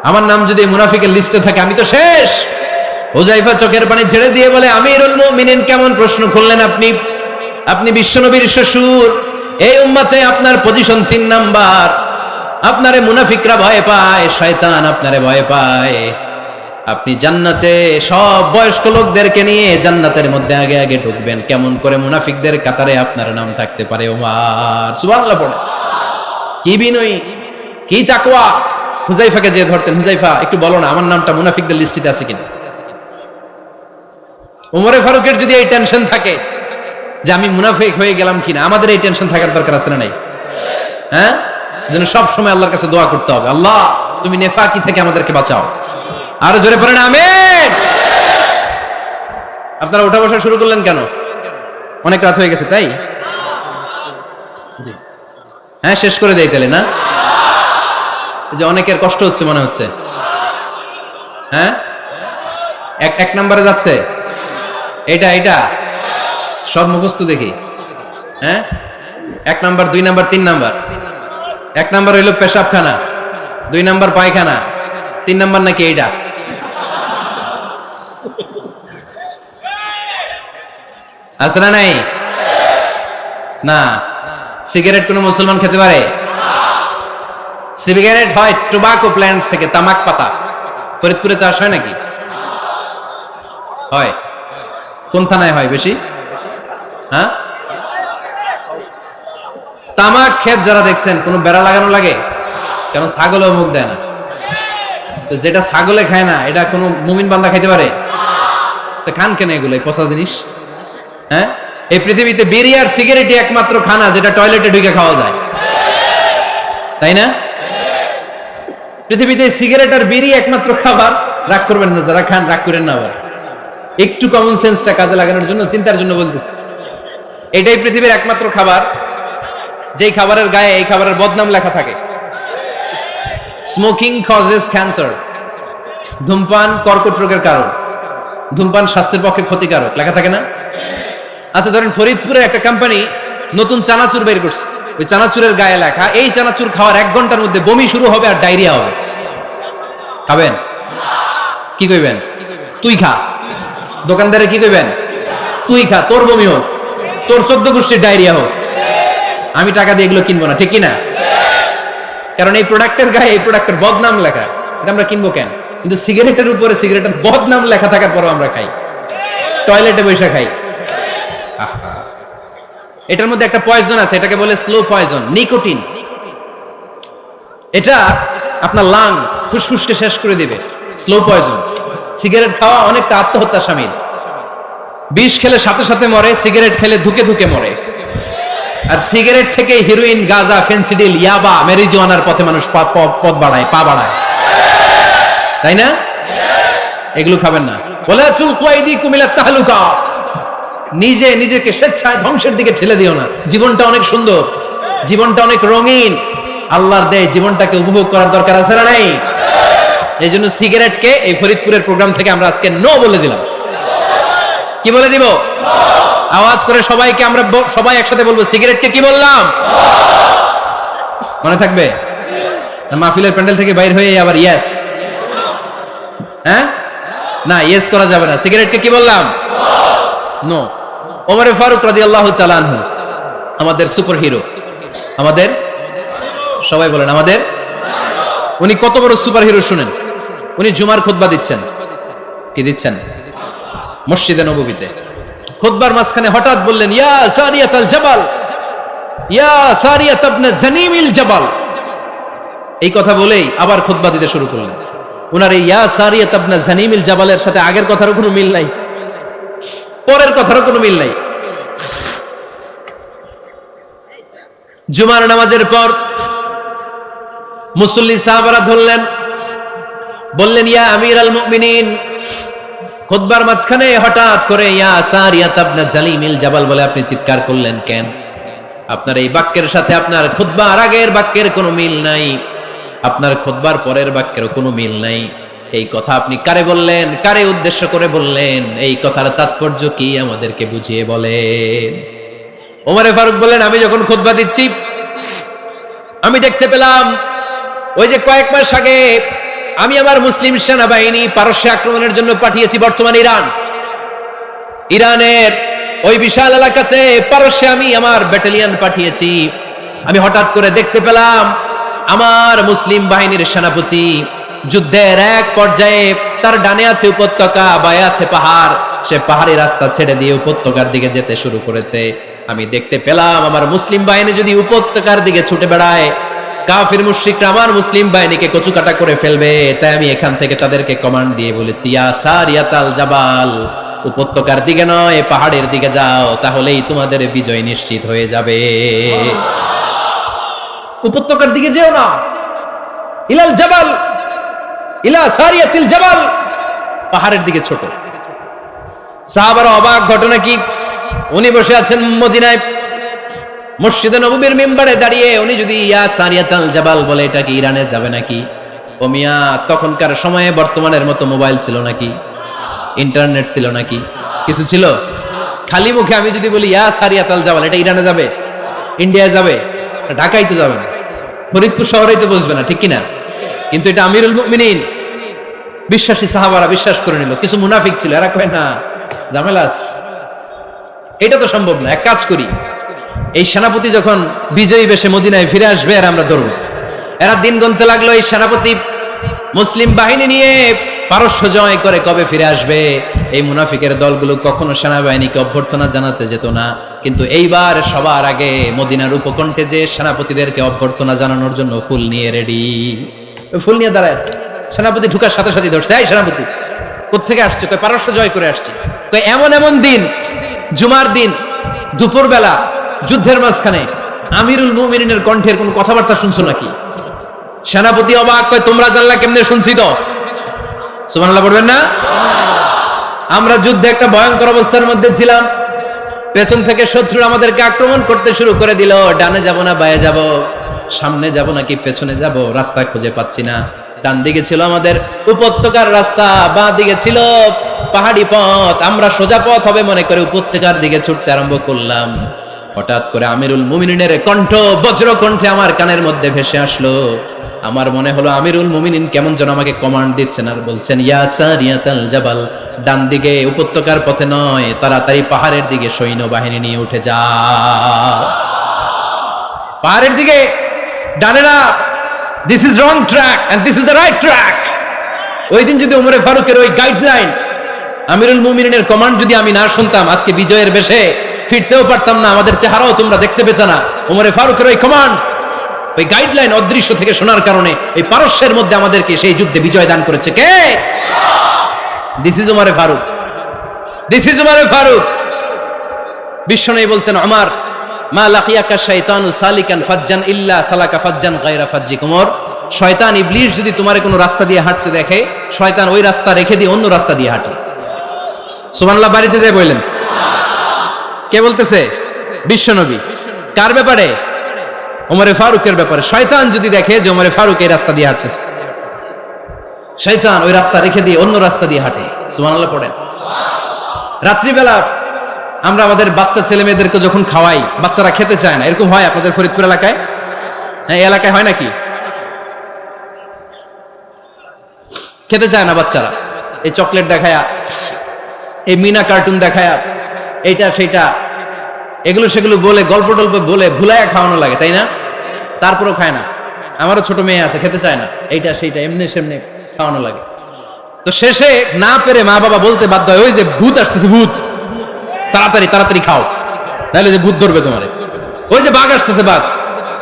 আমার নাম যদি মুনাফিকের লিস্টে থাকে আমি তো শেষ। হুযায়ফা চোখের পানি ছেড়ে দিয়ে বলে, আমিরুল মুমিনিন, কেমন প্রশ্ন করলেন আপনি? আপনি বিশ্বনবীর শ্বশুর, এই উম্মতে আপনার পজিশন 3 নাম্বার। আপনারে মুনাফিকরা ভয় পায়, শয়তান আপনারে ভয় পায়। আপনি জান্নাতে সব বয়স্ক লোকদেরকে নিয়ে জান্নাতের মধ্যে আগে আগে ঢুকবেন, কেমন করে মুনাফিকদের কাতারে আপনার নাম থাকতে পারে ওমর? সুবহানাল্লাহ পড়ে। কি বিনয়ী, কি তাকওয়া। হুযায়ফাকে যে ধরতেন, হুযায়ফা একটু বলো না আমার নামটা মুনাফিকদের লিস্টিতে আছে কিনা। ওমরে ফারুকের যদি এই টেনশন থাকে যে আমি মুনাফিক হয়ে গেলাম কিনা, আমাদের এই টেনশন থাকার দরকার আছে না নাই? হ্যাঁ, যেন সব সময় আল্লাহর কাছে দোয়া করতে হবে, আল্লাহ তুমি নেফাকি থেকে আমাদেরকে বাঁচাও। আর জোরে পড়েন আমিন। আপনারা ওঠা বসা শুরু করলেন কেন? অনেক রাত হয়ে গেছে তাই? হ্যাঁ, শেষ করে দেই তাহলে না? যে অনেকের কষ্ট হচ্ছে মনে হচ্ছে। হ্যাঁ, এক নম্বরে যাচ্ছে এটা এটা সব মুখস্থ দেখি। হ্যাঁ, 1 নাম্বার, 2 নাম্বার, 3 নাম্বার। 1 নাম্বার হইল পেশাবখানা, 2 নাম্বার পায়খানা, 3 নাম্বার নাকি এইটা? আছে না নাই? না। সিগারেট কোন মুসলমান খেতে পারে? সিগারেট হয় টোবাকো প্ল্যান্টস থেকে, তামাক পাতা। ফরিদপুরে চাষ হয় নাকি? হয়। কোন থানায় হয় বেশি? হ্যাঁ, তামাক ক্ষেত যারা দেখছেন, কোন বেড়া লাগানো লাগে? কেন? ছাগলেও মুখ দেয় না। তো যেটা ছাগলে খায় না, এটা কোনো মুমিন বান্দা খাইতে পারে? তো খান কেন এগুলো, পচা জিনিস? হ্যাঁ, এই পৃথিবীতে বিড়ি আর সিগারেটই একমাত্র খানা যেটা টয়লেটে ঢুকে খাওয়া যায়, তাই না? পৃথিবীতে সিগারেট আর বিড়ি একমাত্র খাবার। রাগ করবেন না যারা খান, রাগ করেন না আবার। একটু কমন সেন্সটা কাজে লাগানোর জন্য, চিন্তার জন্য বলতেছি। এটাই পৃথিবীর একমাত্র খাবার যেই খাবারের গায়ে এই খাবারের বদনাম লেখা থাকে। স্মোকিং কজেস ক্যান্সার, ধূমপান কর্কট রোগের কারণ, ধূমপান স্বাস্থ্যের পক্ষে ক্ষতিকারক লেখা থাকে না? আচ্ছা ধরেন ফরিদপুরে একটা কোম্পানি নতুন চানাচুর বের করছে, ওই চানাচুরের গায়ে লেখা এই চানাচুর খাওয়ার 1 ঘন্টার মধ্যে বমি শুরু হবে আর ডায়রিয়া হবে। খাবেন? কি কইবেন? তুই খা। দোকানদারে কি কইবেন? তুই খা, তোর বমি হোক, তোর 14 গোষ্ঠীর ডায়রিয়া হোক, আমি টাকা দিয়ে এগুলো কিনবো না, ঠিক কিনা? কারণ এই প্রোডাক্টের গায়ে এই প্রোডাক্টের বদনাম লেখা, এটা আমরা কিনবো কেন? কিন্তু সিগারেটের উপরে সিগারেটের বদনাম লেখা থাকার পরও আমরা খাই, টয়লেটে বসে খাই। এটার মধ্যে একটা পয়জন আছে, এটাকে বলে স্লো পয়জন, নিকোটিন। এটা আপনার লাং ফুসফুসকে শেষ করে দিবে, স্লো পয়জন। সিগারেট খাওয়া অনেকটা আত্মহত্যা শামিল। বিষ খেলে সাথে সাথে মরে, সিগারেট খেলে ধুকে ধুকে মরে। আর সিগারেট থেকে হিরোইন, গাঁজা, ফেন্সিডিল, ইয়াবা, ম্যারিজুয়ানার পথে মানুষ পথ বাড়ায়, পা বাড়ায়, তাই না? এগুলো খাবেন না। বলে চুলকুয়াইদিকুম ইলা তাহলুকা, নিজে নিজেকে স্বেচ্ছায় ধ্বংসের দিকে ঠেলে দিও না। জীবনটা অনেক সুন্দর, জীবনটা অনেক রঙিন, আল্লাহর দেয়, জীবনটাকে উপভোগ করার দরকার আছে না নাই? এই জন্য সিগারেটকে এই ফরিদপুরের প্রোগ্রাম থেকে আমরা আজকে নো বলে দিলাম। কি বলে দিব? আওয়াজ করে সবাইকে আমরা সবাই একসাথে বলবো, সিগারেটকে কি বললাম? মনে থাকবে? মাহফিলের প্যান্ডেল থেকে বাইর হয়ে আবার ইয়েস, হ্যাঁ না, ইয়েস করা যাবে না। সিগারেটকে কি বললাম? নো। ওমর ফারুক রাদিয়াল্লাহু তাআলা আনহু আমাদের সুপার হিরো, আমাদের সবাই বলেন আমাদের, উনি কত বড় সুপার হিরো শুনেন। উনি জুমার খুতবা দিচ্ছেন, কি দিচ্ছেন? মসজিদে নববীতে। খুতবার মাঝখানে হঠাৎ বললেন, ইয়া সারিয়াতাল জাবাল, ইয়া সারিয়াত ইবনে জানিমিল জাবাল। এই কথা বলেই আবার খুতবা দিতে শুরু করলেন। উনার এই ইয়া সারিয়াত ইবনে জানিমিল জাবালের সাথে আগের কথারও কোনো মিল নাই, পরের কথারও কোনো মিল নাই। জুমার নামাজের পর মুসল্লি সাহাবারা ধরলেন, বললেন, ইয়া আমিরাল মুমিনিন। খুতবার মাঝখানে হঠাৎ করে ইয়া সারিয়াত ইবনে জালিমিল জাবাল বলে আপনি চিৎকার করলেন কেন? আপনার এই বাক্যের সাথে আপনার খুতবার আগের বাক্যের কোনো মিল নাই, আপনার খুতবার পরের বাক্যের কোনো মিল নাই। এই কথা আপনি কারে বললেন? কারে উদ্দেশ্য করে বললেন? এই কথার তাৎপর্য কি আমাদেরকে বুঝিয়ে বলেন। ওমর ফারুক বললেন, আমি যখন খুতবা দিচ্ছি আমি দেখতে পেলাম ওই যে কয়েক মাস আগে আমি আমার মুসলিম সেনাবাহিনী পারস্যে আক্রমণের জন্য পাঠিয়েছি, বর্তমান ইরানের ওই বিশাল এলাকাতে পারস্যে আমি আমার ব্যাটালিয়ন পাঠিয়েছি। আমি হঠাৎ করে দেখতে পেলাম আমার মুসলিম বাহিনীর সেনাপতি যুদ্ধের এক পর্যায়ে তার ডানে আছে উপত্যকা, বায়ে আছে পাহাড়, সে পাহাড়ি রাস্তা ছেড়ে দিয়ে উপত্যকার দিকে যেতে শুরু করেছে। আমি দেখতে পেলাম আমার মুসলিম বাহিনী যদি উপত্যকার দিকে ছুটে বেড়ায়, কাফির মুশরিকরা আমার মুসলিম বাহিনীকে কচুকাটা করে ফেলবে। তাই আমি এখান থেকে তাদেরকে কমান্ড দিয়ে বলেছি, ইয়া সারিয়াতাল জাবাল, উপত্যকার দিকে নয় পাহাড়ের দিকে যাও, তাহলেই তোমাদের বিজয় নিশ্চিত হয়ে যাবে। উপত্যকার দিকে যেও না, ইলাল জাবাল, ইলা সারিয়াতিল জাবাল, পাহাড়ের দিকে ছোট। সাহাবারা অবাক, ঘটনা কি? উনি বসে আছেন মদিনায় মসজিদে নববীর মিম্বারে দাঁড়িয়ে, উনি যদি ইয়া সারিয়াতাল জাবাল বলে, এটা কি ইরানে যাবে নাকি? ও মিয়া, তখনকার সময়ে বর্তমানের মতো মোবাইল ছিল নাকি? ইন্টারনেট ছিল নাকি? কিছু ছিল? খালি মুখে আমি যদি বলি ইয়া সারিয়াতাল জাবাল, এটা ইরানে যাবে? ইন্ডিয়া যাবে? ঢাকায় তো যাবে না, ফরিদপুর শহরেই তো বসবে না, ঠিক কিনা? কিন্তু এটা আমিরুল মুমিনিন বিশ্বাসী সাহাবারা বিশ্বাস করে নিল। কিছু মুনাফিক ছিল, এরা কয় না ঝামেলাস, এটা তো সম্ভব না। এক কাজ করি, এই সেনাপতি যখন বিজয়ী বেশে মদিনায় ফিরে আসবে আর আমরা ধরব। এরা দিন গুনতে লাগলো, এই সেনাপতি মুসলিম বাহিনী নিয়ে পারস্য জয় করে কবে ফিরে আসবে। এই মুনাফিকের দলগুলো কখনো সেনাবাহিনীকে অভ্যর্থনা জানাতে যেত না, কিন্তু এইবার সবার আগে মদিনার উপকণ্ঠে যে সেনাপতিদেরকে অভ্যর্থনা জানানোর জন্য ফুল নিয়ে রেডি, ফুল নিয়ে দাঁড়ায় আছে। সেনাপতি ঢুকার সাথে সাথে ধরছে, এই সেনাপতি কোত্থেকে আসছে? কয় পারস্য জয় করে আসছে। কয় এমন এমন দিন, জুমার দিন দুপুর বেলা যুদ্ধের মাঝখানে আমিরুল মুমিনিনের কণ্ঠের কোন কথাবার্তা শুনছো নাকি? সেনাপতি অবাক, কয় তোমরা জানলা কেমনে? শুনছি তো। সুবহানাল্লাহ পড়বেন না? আমরা যুদ্ধে একটা ভয়ঙ্কর অবস্থার মধ্যে ছিলাম, পেছন থেকে শত্রু আমাদেরকে আক্রমণ করতে শুরু করে দিল। ডানে যাব না বায়ে যাব, সামনে যাব নাকি পেছনে যাব, রাস্তা খুঁজে পাচ্ছি না। ডান দিকে ছিল আমাদের উপত্যকার রাস্তা, বাঁ দিকে ছিল পাহাড়ি পথ। আমরা সোজা পথ হবে মনে করে উপত্যকার দিকে ছুটতে আরম্ভ করলাম। হঠাৎ করে আমিরুল মুমিনিনের কণ্ঠ বজ্র কণ্ঠে আমার কানের মধ্যে ভেসে আসলো। আমার মনে হলো আমিরুল মুমিনিন কেমন যেন আমাকে কমান্ড দিচ্ছেন আর বলছেন, ইয়া সারিয়াতাল জাবাল, ডান দিকে উপত্যকার পথে নয়, তাড়াতাড়ি পাহাড়ের দিকে সৈন্যবাহিনী নিয়ে উঠে যা। পাহাড়ের দিকে, ডানে না, this is wrong track and this is the right track. ওই দিন যদি ওমরে ফারুকের ওই গাইডলাইন, আমিরুল মুমিনিনের কমান্ড যদি আমি না শুনতাম, আজকে বিজয়ের বেশে ফিরতেও পারতাম না, আমাদের চেহারাও তোমরা দেখতে পেতে না। ওমরে ফারুকের ওই কমান্ড, ওই গাইডলাইন অদৃশ্য থেকে শোনার কারণে এই পারস্যের মধ্যে আমাদেরকে সেই যুদ্ধে বিজয় দান করেছে কে? দিস ইজ ওমরে ফারুক, দিস ইজ ওমরে ফারুক। বিশ্বনবী বলতেন, ওমর, মা লাকিয়াকা শাইতানু সালিকান ফাজ্জান ইল্লা সালাকা ফাজ্জান গায়রা ফাজ্জিক। ওমর, শয়তান ইবলিস যদি তোমার কোনো রাস্তা দিয়ে হাঁটতে দেখে, শয়তান ওই রাস্তা রেখে দিয়ে অন্য রাস্তা দিয়ে হাঁটে। সুবহানাল্লাহ বাড়িতে যায় বললেন। কে বলতেছে? বিশ্বনবী। কার ব্যাপারে? ওমরে ফারুকের ব্যাপারে। শয়তান যদি দেখে যে ওমরে ফারুক এই রাস্তা দিয়ে হাঁটতেছে, শয়তান ওই রাস্তা রেখে দিয়ে অন্য রাস্তা দিয়ে হাঁটে। সুবহানাল্লাহ পড়েন। রাত্রিবেলা আমরা আমাদের বাচ্চা ছেলে মেয়েদেরকে যখন খাওয়াই, বাচ্চারা খেতে চায় না, এরকম হয় আপনাদের ফরিদপুর এলাকায়? হ্যাঁ, এই এলাকায় হয় নাকি? খেতে চায় না বাচ্চারা, এই চকলেট দেখায়া, এই মিনা কার্টুন দেখায়া, এইটা সেইটা, এগুলো সেগুলো বলে, গল্প টল্প বলে ভুলাইয়া খাওয়ানো লাগে, তাই না? তারপরেও খায় না। আমারও ছোট মেয়ে আছে, খেতে চায় না, এইটা সেইটা এমনি সেমনি খাওয়ানো লাগে। তো শেষে না পেরে মা বাবা বলতে বাধ্য হয়, ওই যে ভূত আসতেছে, ভূত, তাড়াতাড়ি তাড়াতাড়ি খাও, নাহলে যে ভূত ধরবে তোমারে। ওই যে বাঘ আসতেছে, বাঘ,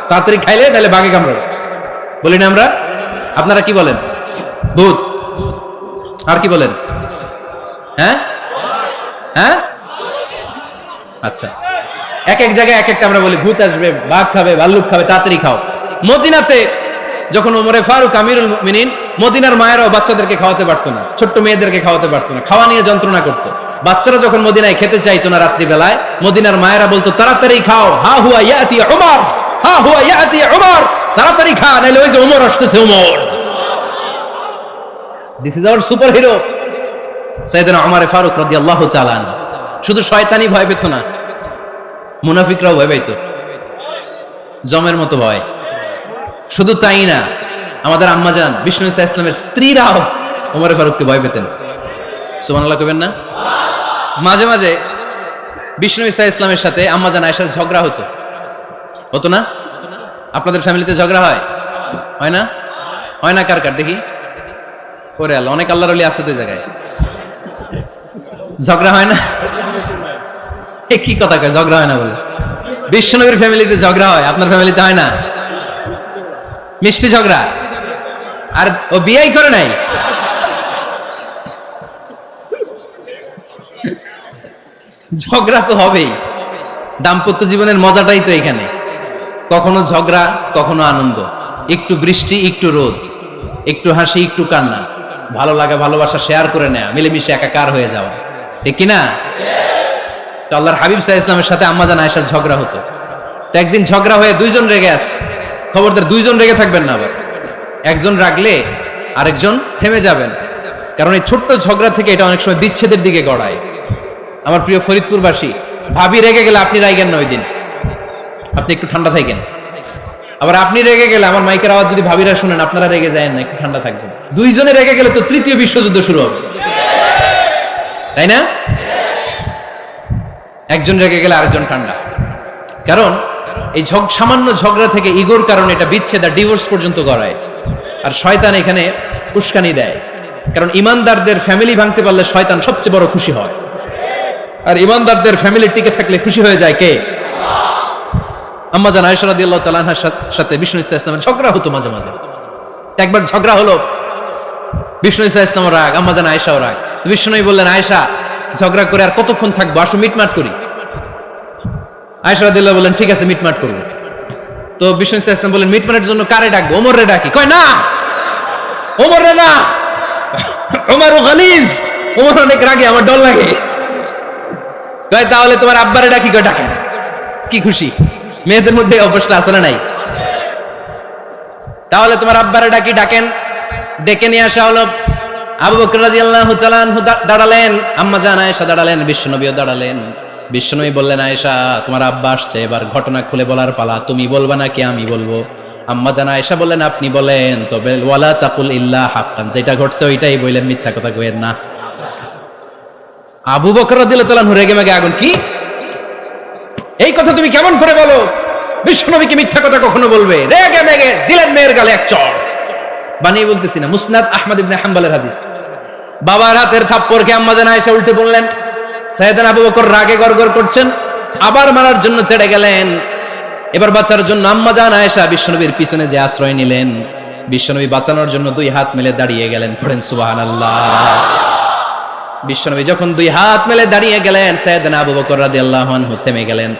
তাড়াতাড়ি খাইলে নাহলে বাঘে কামড়াবে। বলি না আমরা? আপনারা কি বলেন? ভূত। আর কি বলেন? হ্যাঁ হ্যাঁ, আচ্ছা, এক এক জায়গায় এক একটা আমরা বলি, ভূত আসবে, বাঘ খাবে, ভাল্লুক খাবে, তাড়াতাড়ি খাও। মদিনাতে যখন ওমরে ফারুক আমিরুল মুমিনিন, মদিনার মায়েরাও বাচ্চাদেরকে খাওয়াতে পারতো না, ছোট্ট মেয়েদেরকে খাওয়াতে পারতো না, খাওয়া নিয়ে যন্ত্রণা করতো। বাচ্চারা যখন মদিনায় খেতে চাইতো না রাত্রি বেলায়, মদিনার মায়েরা বলতো, তাড়াতাড়ি খাও, হা হুয়া ইয়াতি উমর, হা হুয়া ইয়াতি উমর, তাড়াতাড়ি খা, নাইলে ওই যে ওমর আসতেছে, Omar. This is our superhero সাইয়েদনা ওমর ফারুক রাদিয়াল্লাহু তাআলা আনহু। শুধু শয়তানি ভয় পেত না, মুনাফিকরাও ভয় পাইত, জমের মতো ভয়। শুধু তাই না, আমাদের আম্মাজান বিষ্ণু ইসা ইসলামের স্ত্রীরাও ওমর ফারুককে ভয় পেতেন। সুবহানাল্লাহ কইবেন না? মাঝে মাঝে বিষ্ণু ইসা ইসলামের সাথে আম্মাজান আয়েশার ঝগড়া হতো, হতো না? আপনাদের ফ্যামিলিতে ঝগড়া হয়? হয় না? হয় না? কার কার দেখি? ওরে আল্লাহ, অনেক আল্লাহর ওলি আছে তো জায়গায়, ঝগড়া হয় না? কি কথা কয়, ঝগড়া হয় না বলে? বিশ্বনবীর ফ্যামিলিতে ঝগড়া হয়, আপনার ফ্যামিলিতে হয় না? মিষ্টি ঝগড়া। আর ও বিয়েই করে নাই, ঝগড়া তো হবেই। দাম্পত্য জীবনের মজাটাই তো এখানে, কখনো ঝগড়া, কখনো আনন্দ, একটু বৃষ্টি, একটু রোদ, একটু হাসি, একটু কান্না, ভালো লাগা, ভালোবাসা শেয়ার করে নেয়া, মিলেমিশে একাকার হয়ে যাওয়া, ঠিক কিনা? তো আল্লাহর হাবিব সাল্লাল্লাহু আলাইহি ওয়াসাল্লামের সাথে আম্মাজান আয়েশার ঝগড়া হতো। তো একদিন ঝগড়া হয়ে দুইজন রেগে আছে। খবরদার দুইজন রেগে থাকবেন না, আবার একজন রাগলে আরেকজন থেমে যাবেন, কারণ এই ছোট্ট ঝগড়া থেকে এটা অনেক সময় বিচ্ছেদের দিকে গড়ায়। আমার প্রিয় ফরিদপুরবাসী, ভাবি রেগে গেলে আপনি রাইগেন না, ওই দিন আপনি একটু ঠান্ডা থাকেন। আবার আপনি রেগে গেলে, আমার মাইকের আওয়াজ যদি ভাবিরা শুনেন, আপনারা রেগে যায় না, একটু ঠান্ডা থাকবেন। দুইজনে রেগে গেলে তো তৃতীয় বিশ্বযুদ্ধ শুরু হবে, তাই না? একজন রেগে গেলে আরেকজন ঠান্ডা, কারণ এই সামান্য ঝগড়া থেকে ইগোর কারণে এটা বিচ্ছেদ আর ডিভোর্স পর্যন্ত গড়ায়। আর শয়তান এখানে উস্কানি দেয়, কারণ ইমানদারদের ফ্যামিলি ভাঙতে পারলে শয়তান সবচেয়ে বড় খুশি হয়, আর ইমানদারদের ফ্যামিলি টিকে থাকলে খুশি হয়ে যায় কে? আম্মাজান আয়েশা রাদিয়াল্লাহু তাআলা আনহার সাথে বিষ্ণু ইসা ইসলামের ঝগড়া হতো মাঝে মাঝে। একবার ঝগড়া হলো, বিষ্ণু ইসা ইসলাম রাগ, আম্মাজান আয়েশাও রাগ। বিষ্ণুই বললেন, আয়েশা, ঝগড়া করে আর কতক্ষণ থাকবো, আসো মিটমাট করি। আয়েশা রাদিয়াল্লাহু বললেন, ঠিক আছে, মিটমাট করব। তো বিষ্ণু ইসা ইসলাম বললেন, মিটমাটের জন্য কারে ডাকবো? ওমর রে ডাকি। কয় না, ওমর রে না, ওমর গালিজ, ওমর অনেক রাগে, আমার ডর লাগে। কয় তাহলে তোমার আব্বারে ডাকি, কয় ডাকেন। কি খুশি, মেয়েদের মধ্যে অভ্যাসটা আছে না নাই? তাহলে তোমার আব্বারে ডাকি, ডাকেন। ডেকে নিয়ে আসা হলো। আবু বকর রাদিয়াল্লাহু তাআলা আনহু দাঁড়ালেন, আম্মা জান আয়েশা দাঁড়ালেন, বিশ্বনবীও দাঁড়ালেন। বিশ্বনবী বললেন, আয়েশা তোমার আব্বা আসছে, এবার ঘটনা খুলে বলার পালা, তুমি বলবা নাকি আমি বলবো? আম্মা জান আয়েশা বললেন, আপনি বলেন, তবে ওয়ালা তাকুল ইল্লা হাক্কান, যেটা ঘটছে ওইটাই বললেন, মিথ্যা কথা কইেন না। আবু বকর রাদিয়াল্লাহু তাআলা আনহু রেগে মেগে আগুন, কি এই কথা তুমি কেমন করে বলো? বিশ্বনবী কি মিথ্যা কথা কখনো বলবে? রেগে মেগে দিলেন মেয়ের গালে এক চড়। বানিয়ে বলতেছি না, মুসনাদ আহমদ ইবনে হাম্বলের হাদিস। বাবার হাতের থাপ্পড়কে আম্মা জান আয়েশা উল্টে বললেন। সাইয়েদনা আবু বকর রাগে গড়গড় করছেন, আবার মারার জন্য তেড়ে গেলেন। এবার বাঁচার জন্য আম্মা জান আয়েশা বিশ্বনবীর পিছনে যে আশ্রয় নিলেন, বিশ্বনবী বাঁচানোর জন্য দুই হাত মেলে দাঁড়িয়ে গেলেন। পড়েন সুবহানাল্লাহ। বিশ্বনবী যখন দুই হাত মেলে দাঁড়িয়ে গেলেন, সাইয়েদনা আবু বকর রাদিয়াল্লাহু আনহু থেমে গেলেন।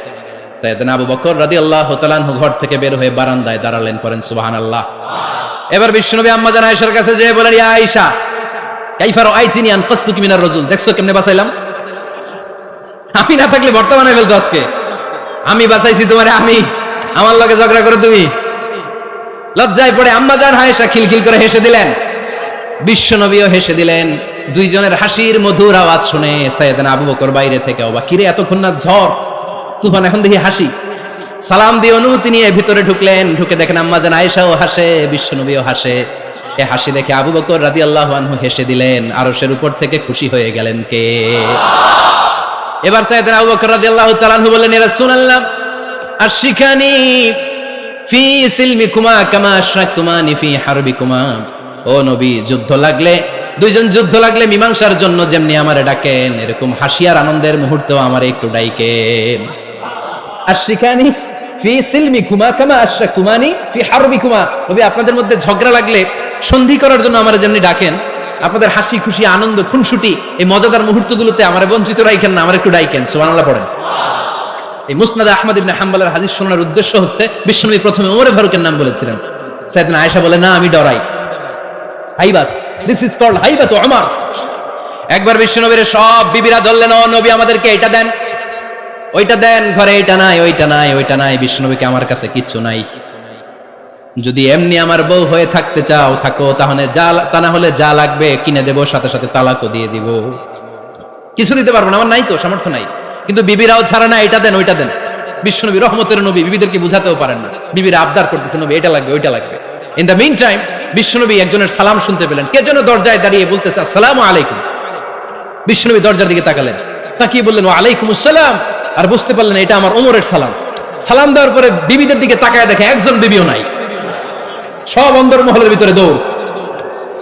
সাইয়েদনা আবু বকর রাদিয়াল্লাহু তাআলা আনহু ঘর থেকে বের হয়ে বারান্দায় দাঁড়ালেন। পড়েন সুবহানাল্লাহ। এবার বিশ্বনবী আম্মা জান আয়েশার কাছে যেয়ে বলেন, ইয়া আয়েশা কাইফা রাআইতিনি আনকাসতুকি মিনার রাজুল, দেখছো কেমনে বাঁচাইলাম? আমি না থাকলে ভর্তা বানাই ফেলতো আজকে। আমি বাঁচাইছি তোমারে, আমি, আমার লগে ঝগড়া করো তুমি। লজ্জায় পড়ে আম্মা জান আয়েশা খিলখিল করে হেসে দিলেন, বিশ্বনবীও হেসে দিলেন। দুইজনের হাসির মধুর আওয়াজ শুনে সাইয়েদনা আবু বকর বাইরে থেকে অবাক, কিরে এতক্ষণ না ঝড় তুফান, এখন দেখি হাসি। সালাম দিয়ে অনুমতি নিয়ে ভিতরে ঢুকলেন। ঢুকে দেখেন আম্মা জান আয়েশাও হাসে, বিশ্বনবীও হাসে। এ হাসি দেখে আবু বকর রাদিয়াল্লাহু আনহু হেসে দিলেন। আরশের উপর থেকে খুশি হয়ে গেলেন কে? এবার সাইয়েদনা আবু বকর রাদিয়াল্লাহু তাআলা আনহু বললেন, ইয়া রাসূলুল্লাহ আশরিকানি ফি সিলমিকুমা কামা আশরাকতুমানি ফি হারবিকুমা। ও নবী, যুদ্ধ লাগলে, দুইজন যুদ্ধ লাগলে মীমাংসার জন্য যেমনি আমারে ডাকেন, এরকম হাসি আর আনন্দের মুহূর্তেও আমারে একটু ডাইকেন। আশরিকানি ফি সিলমিকুমা কামা আশরাকতুমানি ফি হারবিকুমা। নবী, আপনাদের মধ্যে ঝগড়া লাগলে সন্ধি করার জন্য আমারে যেমনি ডাকেন, আপনাদের হাসি খুশি আনন্দ খুনসুটি এই মজাদার মুহূর্তগুলোতে আমারে বঞ্চিত রাখেন না, আমার একটু ডাইকেন। সুবহানাল্লাহ পড়েন। এই মুসনাদ আহমদ ইবনে হাম্বলের হাদিস শোনার উদ্দেশ্য হচ্ছে, বিশ্বনবী প্রথমে ওমর ফারুকের নাম বলেছিলেন। সাইয়েদনা আয়েশা বলে, না আমি ডরাই। হাইবাত, দিস ইজ কল্ড হাইবাত ওমর। একবার বিশ্বনবীর সব বিবিরা ধরলেন, ও নবী আমাদেরকে এটা দেন, ওইটা দেন, ঘরে এটা নাই, ওইটা নাই, ওইটা নাই। বিশ্বনবীকে, আমার কাছে কিচ্ছু নাই, যদি এমনি আমার বউ হয়ে থাকতে চাও থাকো, তাহলে তা না হলে যা লাগবে কিনে দেবো, সাথে সাথে তালাকও দিয়ে দিব। কিছু দিতে পারবো না, আমার নাই তো, সামর্থ্য নাই। কিন্তু বিবিরাও ছাড়া না, এটা দেন, ওইটা দেন। বিশ্বনবী রহমতের নবী, বিবিদেরকে বুঝাতেও পারেন না। বিবিরা আবদার করতেছে, নবী এটা লাগবে, ওইটা লাগবে। ইন দ্য মিন টাইম বিশ্বনবী একজনের সালাম শুনতে পেলেন। কে যেন দরজায় দাঁড়িয়ে বলতেছে, আসসালামু আলাইকুম। বিশ্বনবী দরজার দিকে তাকালেন, তাকিয়ে বললেন, ওয়া আলাইকুমুস সালাম। আর বুঝতে পারলেন এটা আমার ওমরের সালাম। সালাম দেওয়ার পরে বিবিদের দিকে তাকায় দেখে একজন বিবিও নাই, সব অন্দরমহলের ভিতরে দৌড়।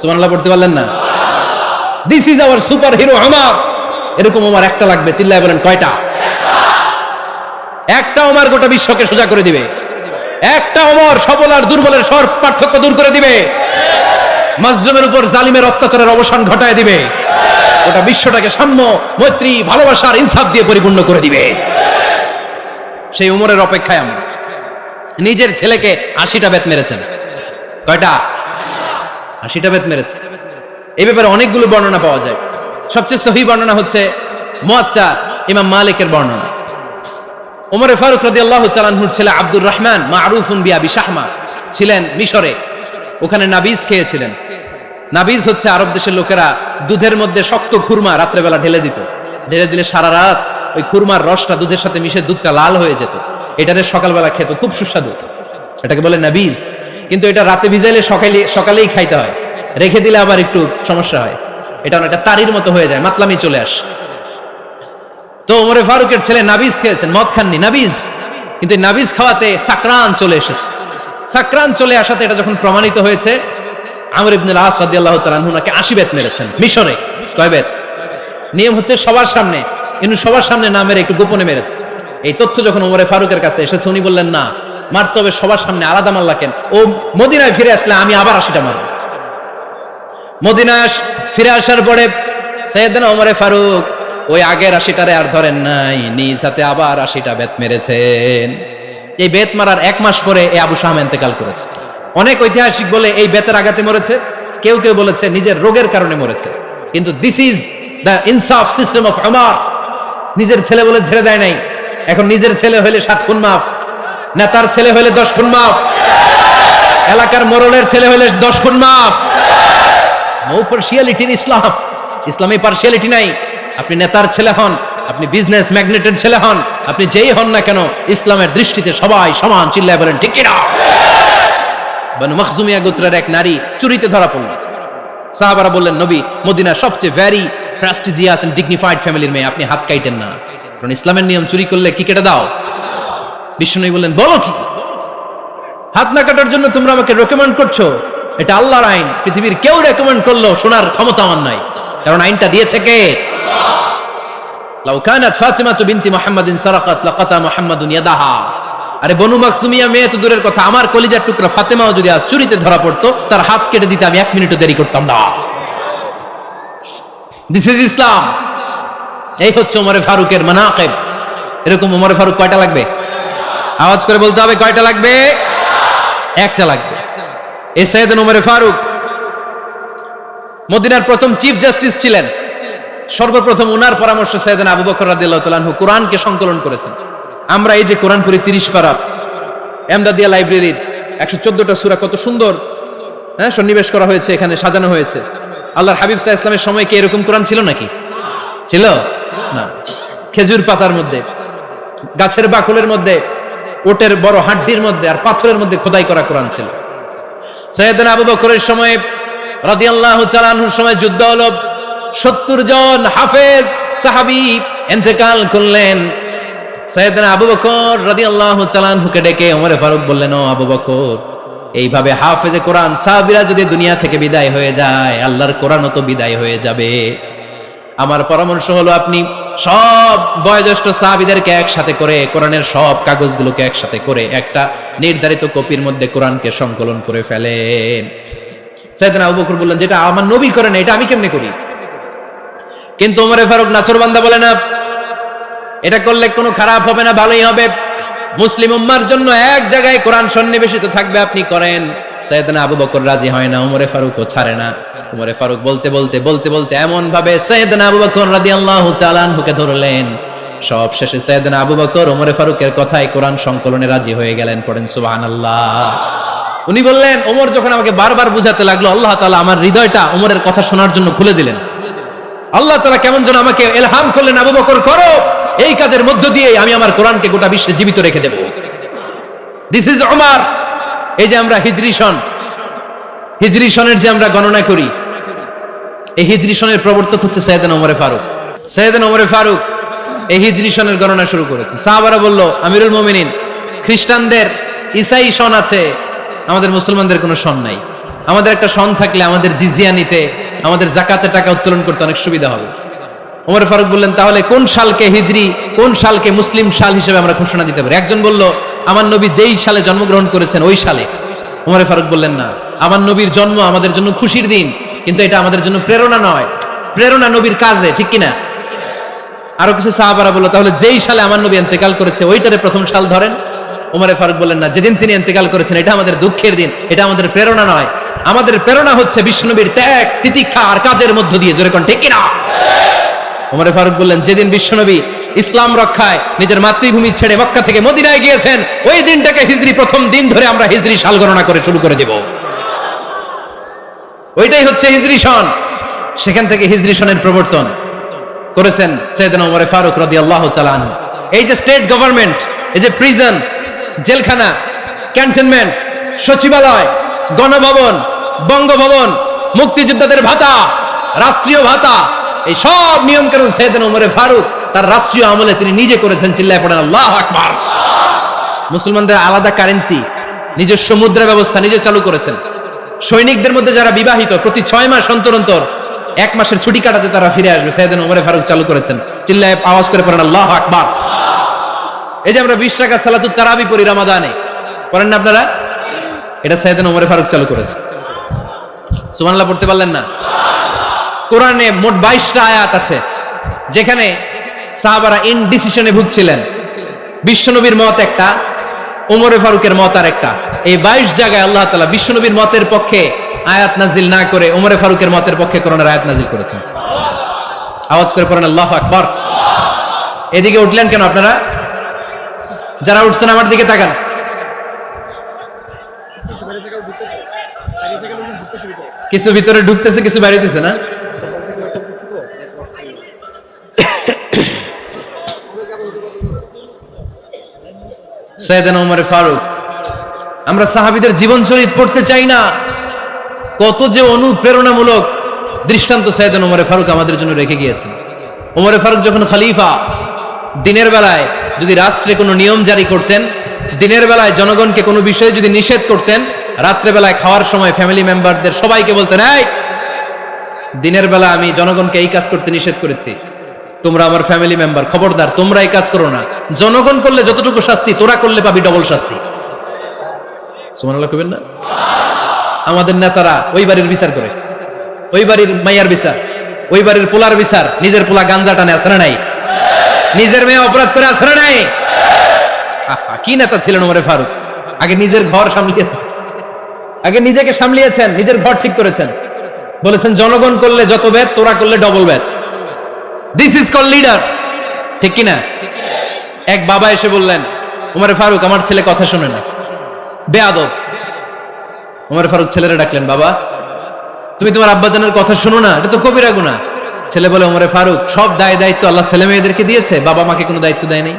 সুবহানাল্লাহ পড়তে পারলেন না? This is our super hero Omar. এরকম ওমর একটা লাগবে, চিল্লায় বলেন কয়টা? একটা ওমর গোটা বিশ্বকে সোজা করে দিবে। একটা ওমর সবল আর দুর্বলের সব পার্থক্য দূর করে দিবে। মাজলুমের উপর জালিমের অত্যাচারের অবসান ঘটায় দিবে। গোটা বিশ্বটাকে সাম্য, মৈত্রী, ভালোবাসার ইনসাফ দিয়ে পরিপূর্ণ করে দিবে। সেই ওমরের অপেক্ষায় আমরা। নিজের ছেলেকে 80টা বেত মেরেছেন। কয়টা? 80টা বেত মেরেছে। এই ব্যাপারে অনেকগুলো বর্ণনা পাওয়া যায়। সবচেয়ে সহিহ বর্ণনা হচ্ছে মুয়াত্তা ইমাম মালিকের বর্ণনা। ওমর ফারুক রাদিয়াল্লাহু তাআলা আনহুর ছেলে আব্দুর রহমান মারুফুন বিআবি শাহমা ছিলেন মিশরে। ওখানে নাবিজ খেয়েছিলেন। নাবিজ হচ্ছে আরব দেশের লোকেরা দুধের মধ্যে শক্ত খুরমা রাত্রেবেলা ঢেলে দিত। ঢেলে দিলে সারা রাত ওই খুরমার রসটা দুধের সাথে মিশে দুধটা লাল হয়ে যেত। এটারে সকালবেলা খেত, খুব সুস্বাদু। এটাকে বলে নাবিজ। কিন্তু এটা রাতে ভিজাইলে সকালেই খাইতে হয়, রেখে দিলে আবার একটু সমস্যা হয়। এটা অনেকটা তারির মতো হয়ে যায়, মাতলামি চলে আসে। তো ওমরে ফারুকের ছেলে নাবিজ খেয়েছেন, মদ খাননি, নাবিজ। কিন্তু নাবিজ খাওয়াতে সাকরান চলে এসেছে। সাকরান চলে আসাতে এটা যখন প্রমাণিত হয়েছে, আমর ইবনুল আস রাদিয়াল্লাহু তাআলা আনহু নাকি 80 বেত মেরেছেন মিশরে। কয় বেত? নিয়ম হচ্ছে সবার সামনে, কিন্তু সবার সামনে না মেরে একটু গোপনে মেরেছে। এই তথ্য যখন ওমরে ফারুকের কাছে এসেছে, উনি বললেন, না, মারতে হবে সবার সামনে, আলাদা মারলা কেন? ও মদিনায় ফিরে আসলে আমি আবার 80টা মারব। মদিনায় ফিরে আসার পরে সাইয়েদনা ওমরে ফারুক ওই আগের 80টারে আর ধরেন নাই, নিজ হাতে আবার 80টা বেত মেরেছেন। এই বেত মারার 1 মাস পরে এই আবু শাম ইন্তেকাল করেছে। অনেক ঐতিহাসিক বলে এই বেতের আঘাতে মরেছে, কেউ কেউ বলেছে নিজের রোগের কারণে মরেছে। কিন্তু দিস ইজ দ্য ইনসাফ সিস্টেম অফ উমর। নিজের ছেলে বলে ছেড়ে দেয় নাই, এখন নিজের ছেলে হইলে 7 খুন মাফ, নেতার ছেলে হইলে 10 খুন মাফ, এলাকার মোড়লের ছেলে হইলে 10 খুন মাফ। নো পার্সিয়ালিটি ইন ইসলাম। ইসলামে পার্সিয়ালিটি নাই। আপনি নেতার ছেলে হন, আপনি বিজনেস ম্যাগনেটের ছেলে হন, আপনি যেই হন না কেন, ইসলামের দৃষ্টিতে সবাই সমান। চিল্লায় বলেন ঠিক কিনা? বনু মখজুমিয়া গোত্রের এক নারী চুরিতে ধরা পড়ল। সাহাবারা বললেন, নবী মদিনার সবচেয়ে ভেরি প্রেস্টিজিয়াস এন্ড ডিগনিফাইড ফ্যামিলির মেয়ে, আপনি হাত কাইটেন না, কারণ ইসলামের নিয়ম চুরি করলে কি কেটে দাও। বিষ্ণু বললেন, বলো কি, হাত না কাটার জন্য তোমরা আমাকে রেকমেন্ড করছো? এটা আল্লাহর আইন, পৃথিবীর কেউ রেকমেন্ড করলো শোনার ক্ষমতা আমার নাই, কারণ আইনটা দিয়েছে কে? লাউ কানাত ফাতিমাতু বিনতি মুহাম্মাদিন সারাকাত লাকাতা মুহাম্মাদুন ইয়াদাহা। আরে বনু মাখজুমিয়া মেয়ে তো দূরের কথা, আমার কলিজার টুকরা ফাতেমাও যদি আজ চুরিতে ধরা পড়তো, তার হাত কেটে দিতে আমি 1 মিনিটও দেরি করতাম না। দিস ইজ ইসলাম। এই হচ্ছে ওমরে ফারুকের মানাকিব। এরকম ওমরে ফারুক কয়টা লাগবে? আওয়াজ করে বলতে হবে, কয়টা লাগবে? একটা লাগবে। এই সাইয়েদনা ওমরে ফারুক মদিনার প্রথম চিফ জাস্টিস ছিলেন। সর্বপ্রথম ওনার পরামর্শ সাইয়েদনা আবু বকর রাদিয়াল্লাহু তাআলা আনহু কোরআনকে সংকলন করেছেন। আমরা এই যে কোরআন পড়ি 30 পারা, এমদাদিয়া লাইব্রেরির 114টা সূরা, কত সুন্দর সন্নিবেশ করা হয়েছে, এখানে সাজানো হয়েছে। আল্লাহর হাবিব সাল্লাল্লাহু আলাইহি ওয়াসাল্লামের সময় কি এরকম কোরআন ছিল নাকি? ছিল না। খেজুর পাতার মধ্যে, গাছের বাকলের মধ্যে, ওটের বড় হাড্ডির মধ্যে আর পাথরের মধ্যে খোদাই করা কোরআন ছিল। সাইয়েদনা আবু বকরের সময় রাদিয়াল্লাহু তাআলা আনহুর সময় যুদ্ধ হলো, 70 জন হাফেজ সাহাবী ইন্তেকাল করলেন। সাইয়েদনা আবু বকর রাদিয়াল্লাহু তাআলা আনহুকে ডেকে ওমরে ফারুক বললেন, ও আবু বকর, এইভাবে হাফেজে কোরআন সাহাবীরা যদি দুনিয়া থেকে বিদায় হয়ে যায়, আল্লাহর কোরআনও তো বিদায় হয়ে যাবে। আমার পরামর্শ হলো আপনি সব বয়োজ্যেষ্ঠ সাহাবীদেরকে একসাথে করে কোরআনের সব কাগজগুলোকে একসাথে করে একটা নির্ধারিত কপির মধ্যে কোরআনকে সংকলন করে ফেলেন। সাইয়েদনা আবু বকর বললেন, যেটা আমার নবী করেন এটা আমি কেমনে করি? কিন্তু ওমরে ফারুক নাছোড়বান্দা বলে না, এটা করলে কোনো খারাপ হবে না, ভালোই হবে। মুসলিম উম্মার জন্য এক জায়গায় কোরআন সন্নিবেশিত থাকবে, আপনি করেন। সাইয়েদনা আবু বকর রাজি হয় না, ওমরে ফারুকও ছাড়ে না। ওমরে ফারুক বলতে বলতে এমন ভাবে সাইয়েদনা আবু বকর রাদিয়াল্লাহু তাআলা আনহুকে ধরলেন, সব শেষে সাইয়েদনা আবু বকর ওমরে ফারুকের কথায় কোরআন সংকলনে রাজি হয়ে গেলেন। পড়েন সুবহানাল্লাহ। উনি বললেন, ওমর যখন আমাকে বারবার বুঝাতে লাগলো, আল্লাহ তাআলা আমার হৃদয়টা ওমরের কথা শোনার জন্য খুলে দিলেন। আল্লাহ তাআলা কেমন যেন আমাকে ইলহাম করলেন, আবু বকর করো, এই কাজের মধ্য দিয়ে আমি আমার কোরআনকে গোটা বিশ্বে জীবিত রেখে দেব। This is Umar. এই যে আমরা হিজরি সনের যে আমরা গণনা করি, এই হিজরি সনের প্রবর্তক হচ্ছে সাইয়েদনা ওমরে ফারুক। সাইয়েদনা ওমরে ফারুক এই হিজরি সনের গণনা শুরু করেছেন। সাহাবারা বলল, আমিরুল মুমিনিন, খ্রিস্টানদের ঈসাই সন আছে, আমাদের মুসলমানদের কোনো সন নাই। আমাদের একটা সন থাকলে আমাদের জিজিয়া নিতে, আমাদের যাকাতের টাকা উত্তোলন করতে অনেক সুবিধা হবে। ওমর ফারুক বললেন, তাহলে কোন সালকে হিজরি, কোন সালকে মুসলিম সাল হিসেবে আমরা ঘোষণা দিতে পারি? একজন বলল, আমার নবী যেই সালে জন্মগ্রহণ করেছেন ওই সালে। ওমর ফারুক বললেন, না, আমার নবীর জন্ম আমাদের জন্য খুশির দিন, কিন্তু এটা আমাদের জন্য প্রেরণা নয়, প্রেরণা নবীর কাজে, ঠিক কিনা? আরো কিছু সাহাবারা বলল, তাহলে যেই সালে আমার নবী ইন্তেকাল করেছে ওইটারে প্রথম সাল ধরেন। ওমর ফারুক বললেন, না, যেদিন তিনি ইন্তেকাল করেছেন এটা আমাদের দুঃখের দিন, এটা আমাদের প্রেরণা নয়। আমাদের প্রেরণা হচ্ছে বিশ্বনবীর ত্যাগ, তিতিক্ষা আর কাজের মধ্য দিয়ে। জোরে কোন ঠিক কিনা? ওমর ফারুক বললেন, যেদিন বিশ্বনবী ইসলাম রক্ষায় নিজের মাতৃভূমি ছেড়ে মক্কা থেকে মদিনায় গিয়েছেন, ওই দিনটাকে হিজরি প্রথম দিন ধরে আমরা হিজরি সাল গণনা করে শুরু করে দেব। ওইটাই হচ্ছে হিজরি সন। সেখান থেকে হিজরি সনের প্রবর্তন করেছেন সাইয়েদনা ওমর ফারুক রাদিয়াল্লাহু তাআলা আনহু। এই যে স্টেট গভর্নমেন্ট, এই যে প্রিজন, জেলখানা, ক্যান্টনমেন্ট, সচিবালয়, গণভবন, বঙ্গভবন, মুক্তিযোদ্ধাদের ভাতা, রাষ্ট্রীয় ভাতা, এই সব নিয়ম কানুন সাইয়েদনা ওমর ফারুক তার রাষ্ট্রীয় আমলে তিনি নিজে করেছেন। চিল্লায় পড়েন আল্লাহু আকবার। মুসলমানদের আলাদা কারেন্সি, নিজস্ব মুদ্রা ব্যবস্থা নিজে চালু করেছেন। সৈনিকদের মধ্যে যারা বিবাহিত, প্রতি 6 মাস অন্তর অন্তর 1 মাসের ছুটি কাটাতে তারা ফিরে আসবে, সাইয়েদনা ওমর ফারুক চালু করেছেন। চিল্লায় আওয়াজ করে পড়েন আল্লাহু আকবার। এই যে আমরা 20 রাকাত সালাতুত তারাবি পড়ি রমাদানে, পড়েন না আপনারা? এটা সাইয়েদনা ওমর ফারুক চালু করেছে। সুবহানাল্লাহ পড়তে পারলেন না? কোরআনে মোট 22টা আয়াত আছে যেখানে সাহাবারা ইনডিসিশনে ভুগছিলেন। বিশ্বনবীর মত একটা, ওমর ফারুকের মত আর একটা। এই 22 জায়গায় আল্লাহ তাআলা বিশ্বনবীর মতের পক্ষে আয়াত নাজিল না করে ওমর ফারুকের মতের পক্ষে কোরআনের আয়াত নাজিল করেছেন। আওয়াজ করে পড়েন আল্লাহু আকবার। এদিকে উঠলেন কেন আপনারা? যারা উঠছেন আমার দিকে তাকান। কিছু ভিতরে ঢুকতেছে, কিছু বাইরেতেছে না? সাইয়েদনা ওমর ফারুক, আমরা সাহাবীদের জীবন চরিত পড়তে চাই না? কত যে অনুপ্রেরণামূলক দৃষ্টান্ত সাইয়েদনা ওমর ফারুক আমাদের জন্য রেখে গিয়েছেন। ওমর ফারুক যখন খলিফা, দিনের বেলায় যদি রাষ্ট্রে কোনো নিয়ম জারি করতেন, দিনের বেলায় জনগণকে কোনো বিষয়ে যদি নিষেধ করতেন, রাত্রে বেলায় খাওয়ার সময় ফ্যামিলি মেম্বারদের সবাইকে বলতেন, এই দিনের বেলা আমি জনগণকে এই কাজ করতে নিষেধ করেছি, তোমরা আমার ফ্যামিলি মেম্বার, খবরদার তোমরা এই কাজ করো না। জনগণ করলে যতটুকু শাস্তি, তোরা করলে পাবি ডবল শাস্তি। সুবহানাল্লাহ কইবেন না? আমাদের নেতারা ওই বাড়ির বিচার করে, ওই বাড়ির মাইয়ার বিচার, ওই বাড়ির পোলার বিচার, নিজের পোলা গাঞ্জা টানে, আছে না নাই? নিজের মেয়ে অপরাধ করে, আছে না নাই? কি নেতা ছিলেন ওমর ফারুক! আগে নিজের ঘর সামলিয়েছেন, আগে নিজেকে সামলিয়েছেন, নিজের ঘর ঠিক করেছেন। বলেছেন জনগণ করলে যত বেদ, তোরা করলে double Veda. This is call leader, ঠিক কিনা? এক বাবা এসে বললেন, ওমর ফারুক আমার ছেলে কথা শোনে না, বেয়াদব। ওমর ফারুক ছেলেরা ডাকলেন, বাবা তুমি তোমার আব্বাজানের কথা শোনো না, এটা তো কবিরা গুনাহ। ছেলে বলে, ওমর ফারুক সব দায় দায়িত্ব আল্লাহ ছেলে মেয়েদেরকে দিয়েছে, বাবা মাকে কোনো দায়িত্ব দেয় নাই।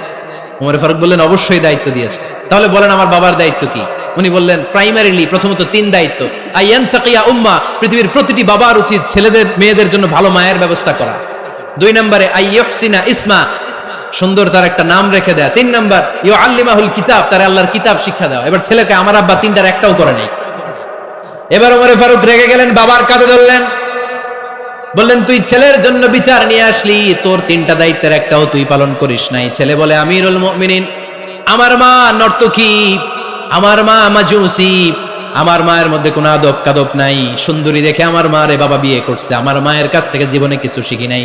ওমর ফারুক বললেন, অবশ্যই দায়িত্ব দিয়েছে। তাহলে বলেন আমার বাবার দায়িত্ব কি? উনি বললেন, প্রাইমারিলি প্রথমত 3 দায়িত্ব। আইয়ান তাকিয়া উম্মা, পৃথিবীর প্রতিটি বাবার উচিত ছেলেদের মেয়েদের জন্য ভালো মায়ের ব্যবস্থা করা। 2 নম্বরে আইয়ুহসিনা ইসমা, সুন্দর তার একটা নাম রেখে দেয়া। 3 নম্বর ইউআল্লিমাহুল কিতাব, তার আল্লাহর কিতাব শিক্ষা দেওয়া। এবার ছেলেকে আমার আব্বা 3টার একটাও করে নাই। এবার ওমর ফারুক রেগে গেলেন, বাবার কাঁধে ধরলেন, বললেন তুই ছেলের জন্য বিচার নিয়ে আসলি, তোর 3টা দায়িত্বের একটাও তুই পালন করিস নাই। ছেলে বলে, আমিরুল মুমিনিন, আমার মা নর্তকী, আমার মা মাজুসি, আমার মায়ের মধ্যে কোনো আদব কাদব নাই, সুন্দরী দেখে আমার মারে বাবা বিয়ে করছে, আমার মায়ের কাছ থেকে জীবনে কিছু শিখি নাই।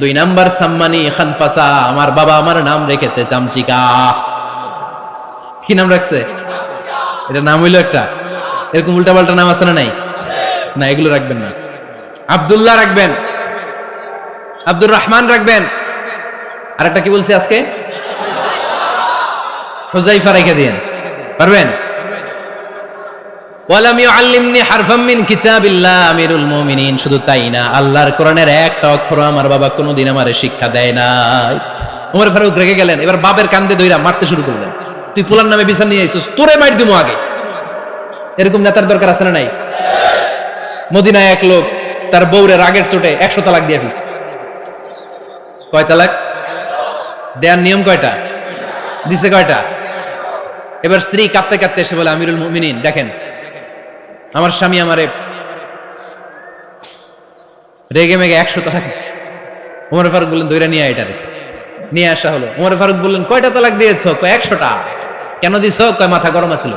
2 নাম্বার সাম্মানি খানফাসা, আমার বাবা আমার নাম রেখেছে চামচিকা। কি নাম রাখছে? এটা নাম হইলো একটা, এরকম উল্টাপাল্টা নাম আছে না নাই? না, এগুলো রাখবেন না। আব্দুল্লাহ রাখবেন, আব্দুর রহমান রাখবেন, আরেকটা কি বলছি আজকে? হুযাইফা রেখে দিন, পারবেন? ওয়ালাম ইউআল্লিমনি হারফাম মিন কিতাবিল্লাহ, আমিরুল মুমিনিন, শুধু তাই না, আল্লাহর কোরআনের একটা অক্ষর আমার বাবা কোনোদিন আমারে শিক্ষা দেয় নাই। ওমর ফারুক রেগে গেলেন, এবার বাপের কান্দে ধইরা মারতে শুরু করলেন, তুই পোলার নামে বিচার নিয়ে আইছিস, তোরে মার দিমু আগে। এরকম নেতার দরকার আছে না নাই? মদিনায় এক লোক তার বউরে রাগের চোটে 100 তালাক দিয়ে ফেলছে। কয় তালাক দেয়ার নিয়ম? কয়টা দিছে? কয়টা? এবার স্ত্রী কাঁদতে কাঁদতে এসে বলে, আমিরুল মুমিনিন দেখেন, আমার স্বামী আমারে রেগে মেগে 100 তালাক দিচ্ছে। ওমর ফারুক বললেন, দইরা নিয়ে এটারে। নিয়ে আসা হলো। ওমর ফারুক বললেন, কয়টা তালাক দিয়েছো? কয় 100টা। কেন দিছো? কয় মাথা গরম আছিল।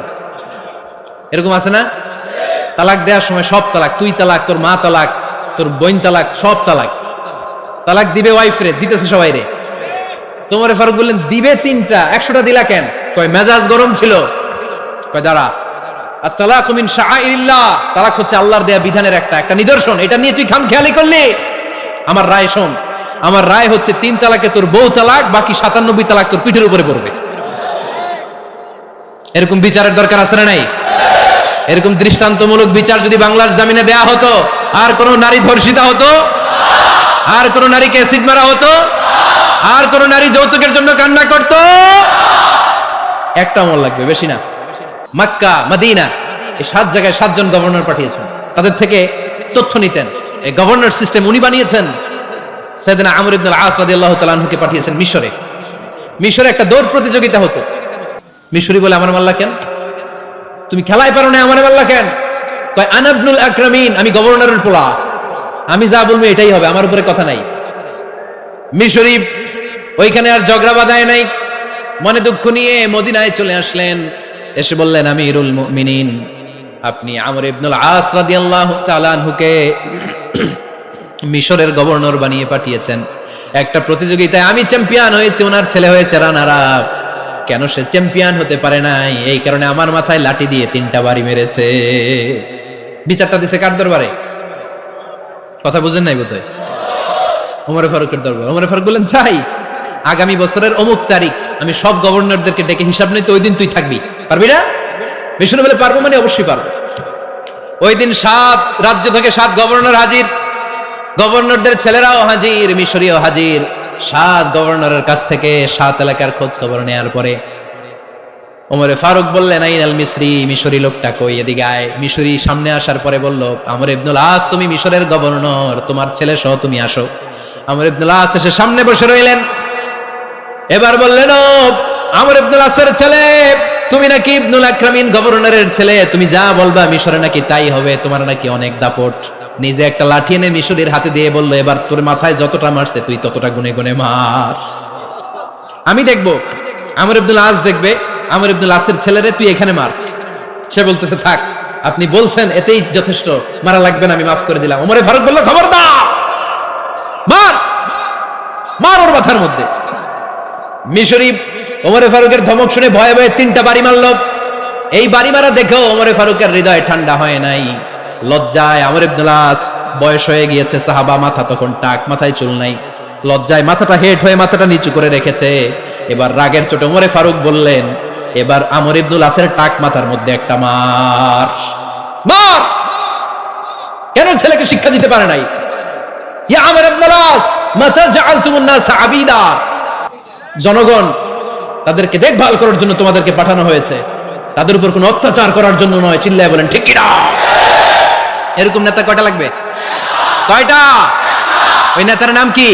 এরকম আছে না? তালাক দেওয়ার সময় সব তালাক, তুই তালাক, তোর মা তালাক, তোর বোন তালাক, সব তালাক। তালাক দিবে ওয়াইফ রে, দিতেছে সবাই রে। তোমার ফারুক বললেন, দিবে 3টা, 100টা দিলা কেন? কয় মেজাজ গরম ছিল। কয় দাঁড়া, আত-তালাকু মিন শাআইরিল্লাহ, তালাক হচ্ছে আল্লাহর দেয়া বিধানের একটা নিদর্শন, এটা নিয়ে তুই খামখেয়ালি করলি। আমার রায় শোন, আমার রায় হচ্ছে 3 তালাকে তোর বউ তালাক, বাকি 97 তালাক তোর পিঠের উপরে পড়বে। এরকম বিচারের দরকার আছে না নাই? এরকম দৃষ্টান্তমূলক বিচার যদি বাংলার জমিনে দেয়া হতো, আর কোন নারী ধর্ষিতা হতো? আর কোন নারীকে অ্যাসিড মারা হতো? আর কোন নারী যৌতুকের জন্য কান্না করতো? একটা আমল লাগবে, বেশি না। মক্কা, মদিনা, এই 7 জায়গায় 7 জন গভর্নর পাঠিয়েছেন, তাদের থেকে তথ্য নিতেন। এই গভর্নর সিস্টেম উনি বানিয়েছেন। সাইয়েদনা আমর ইবনে আল-আস রাদিয়াল্লাহু তাআলা আনহুকে পাঠিয়েছেন মিশরে। মিশরে একটা দৌড় প্রতিযোগিতা হতো। মিশরি বলে, আমার মাল্লা কেন? তুমি খেলায় পারো না, আমার মাল্লা কেন? কয় আনা ইবনুল আকরামিন, আমি গভর্নরের পোলা, আমি যা বলবো এটাই হবে, আমার উপরে কথা নাই। মিশরি ওইখানে আর ঝগড়া বাঁধায় নাই, মনে দুঃখ নিয়ে মদিনায় চলে আসলেন। এসে বললেন, আমিরুল মুমিনিন, আপনি আমর ইবনুল আস রাদিয়াল্লাহু তাআলা আনহুকে মিশরের গভর্নর বানিয়ে পাঠিয়েছেন। একটা প্রতিযোগিতায় আমি চ্যাম্পিয়ন হয়েছি, ওনার ছেলে হয়েছে রানার আপ। কেন সে চ্যাম্পিয়ন হতে পারে নাই? এই কারণে আমার মাথায় লাঠি দিয়ে 3টা বাড়ি মেরেছে। বিচারটা দিছে কার দরবারে? কথা বুঝেন নাই বোধহয়? ওমর ফারুকের দরবার। ওমর ফারুক বললেন, যাই, আগামী বছরের অমুক তারিখ আমি সব গভর্নরদেরকে ডেকে হিসাব নেই, তো ওই দিন তুই থাকবি, পারবি না? বিষ্ণু বলে, পারবো মানে অবশ্যই পারবো। ওই দিন 7 রাজ্য থেকে 7 গভর্নর হাজির, গভর্নরদের ছেলেরাও হাজির, মিশরীয় হাজির। 7 গভর্নরের কাছ থেকে 7 এলাকার খোঁজ খবর নেওয়ার পরে ওমরে ফারুক বললেন, আইনাল মিসরি, মিশরি লোকটা কই, এদিকে আয়। মিশরি সামনে আসার পরে বলল, আমর ইবনুল আস, তুমি মিশরের গভর্নর, তোমার ছেলে সহ তুমি আসো। আমর ইবনুল আস এসে সামনে বসে রইলেন। এবার বললেন, ও আমর ইবনুল আসের ছেলে, তুমি নাকি ইবনুল আকরামিন গভর্নরের ছেলে, তুমি যা বলবা মিশরে নাকি তাই হবে, তোমার নাকি অনেক দাপট। নিজে একটা লাঠি এনে মিশরীর হাতে দিয়ে বলল, এবার তোর মাথায় যতটা মারছে তুই ততটা গুনে গুনে মার, আমি দেখবো। আমর ইবনুল আস দেখবে, আমর ইবনুল আসের ছেলেরে তুই এখানে মার। সে বলতেছে, থাক, আপনি বলছেন এতেই যথেষ্ট, মারা লাগবে না, আমি মাফ করে দিলাম। ওমরে ফারুক বলল, খবরদার, মার, মার ওর মাথার মধ্যে। মিশরি ওমরে ফারুকের ধমক শুনে ভয়ে ভয়ে 3টা বাড়ি মারল। এই বাড়ি মারা দেখেও ওমরে ফারুকের হৃদয় ঠান্ডা হয় নাই। লজ্জায় আমর ইবনুল আস, বয়স হয়ে গিয়েছে, সাহাবা, মাথা তখন টাক, মাথায় চুল নাই, লজ্জায় মাথাটা হেট হয়ে মাথাটা নিচু করে রেখেছে। এবার রাগের চোটে ওমরে ফারুক বললেন, এবার আমর ইবনুল আসের টাক মাথার মধ্যে একটা মার, মার। কেন ছেলেকে শিক্ষা দিতে পারে নাই? ইয়া আমর ইবনুল আস, মাতা জাআলতুমুন নাস আবিদা, জনগণ, তাদেরকে দেখভাল করার জন্য তোমাদেরকে পাঠানো হয়েছে, তাদের উপর কোনো অত্যাচার করার জন্য নয়। চিল্লায় বলেন ঠিক কি না? এরকম নেতা কয়টা লাগবে? কয়টা? ওই নেতার নাম কি?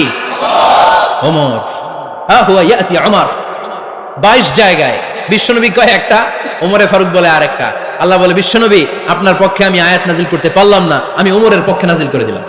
ওমর। হা হুয়া ইয়াতি ওমর। 22 জায়গায় বিশ্বনবী কয় একটা, ওমরে ফারুক বলে আরেকটা। আল্লাহ বলে, বিশ্বনবী, আপনার পক্ষে আমি আয়াত নাজিল করতে পারলাম না, আমি ওমরের পক্ষে নাজিল করে দিলাম।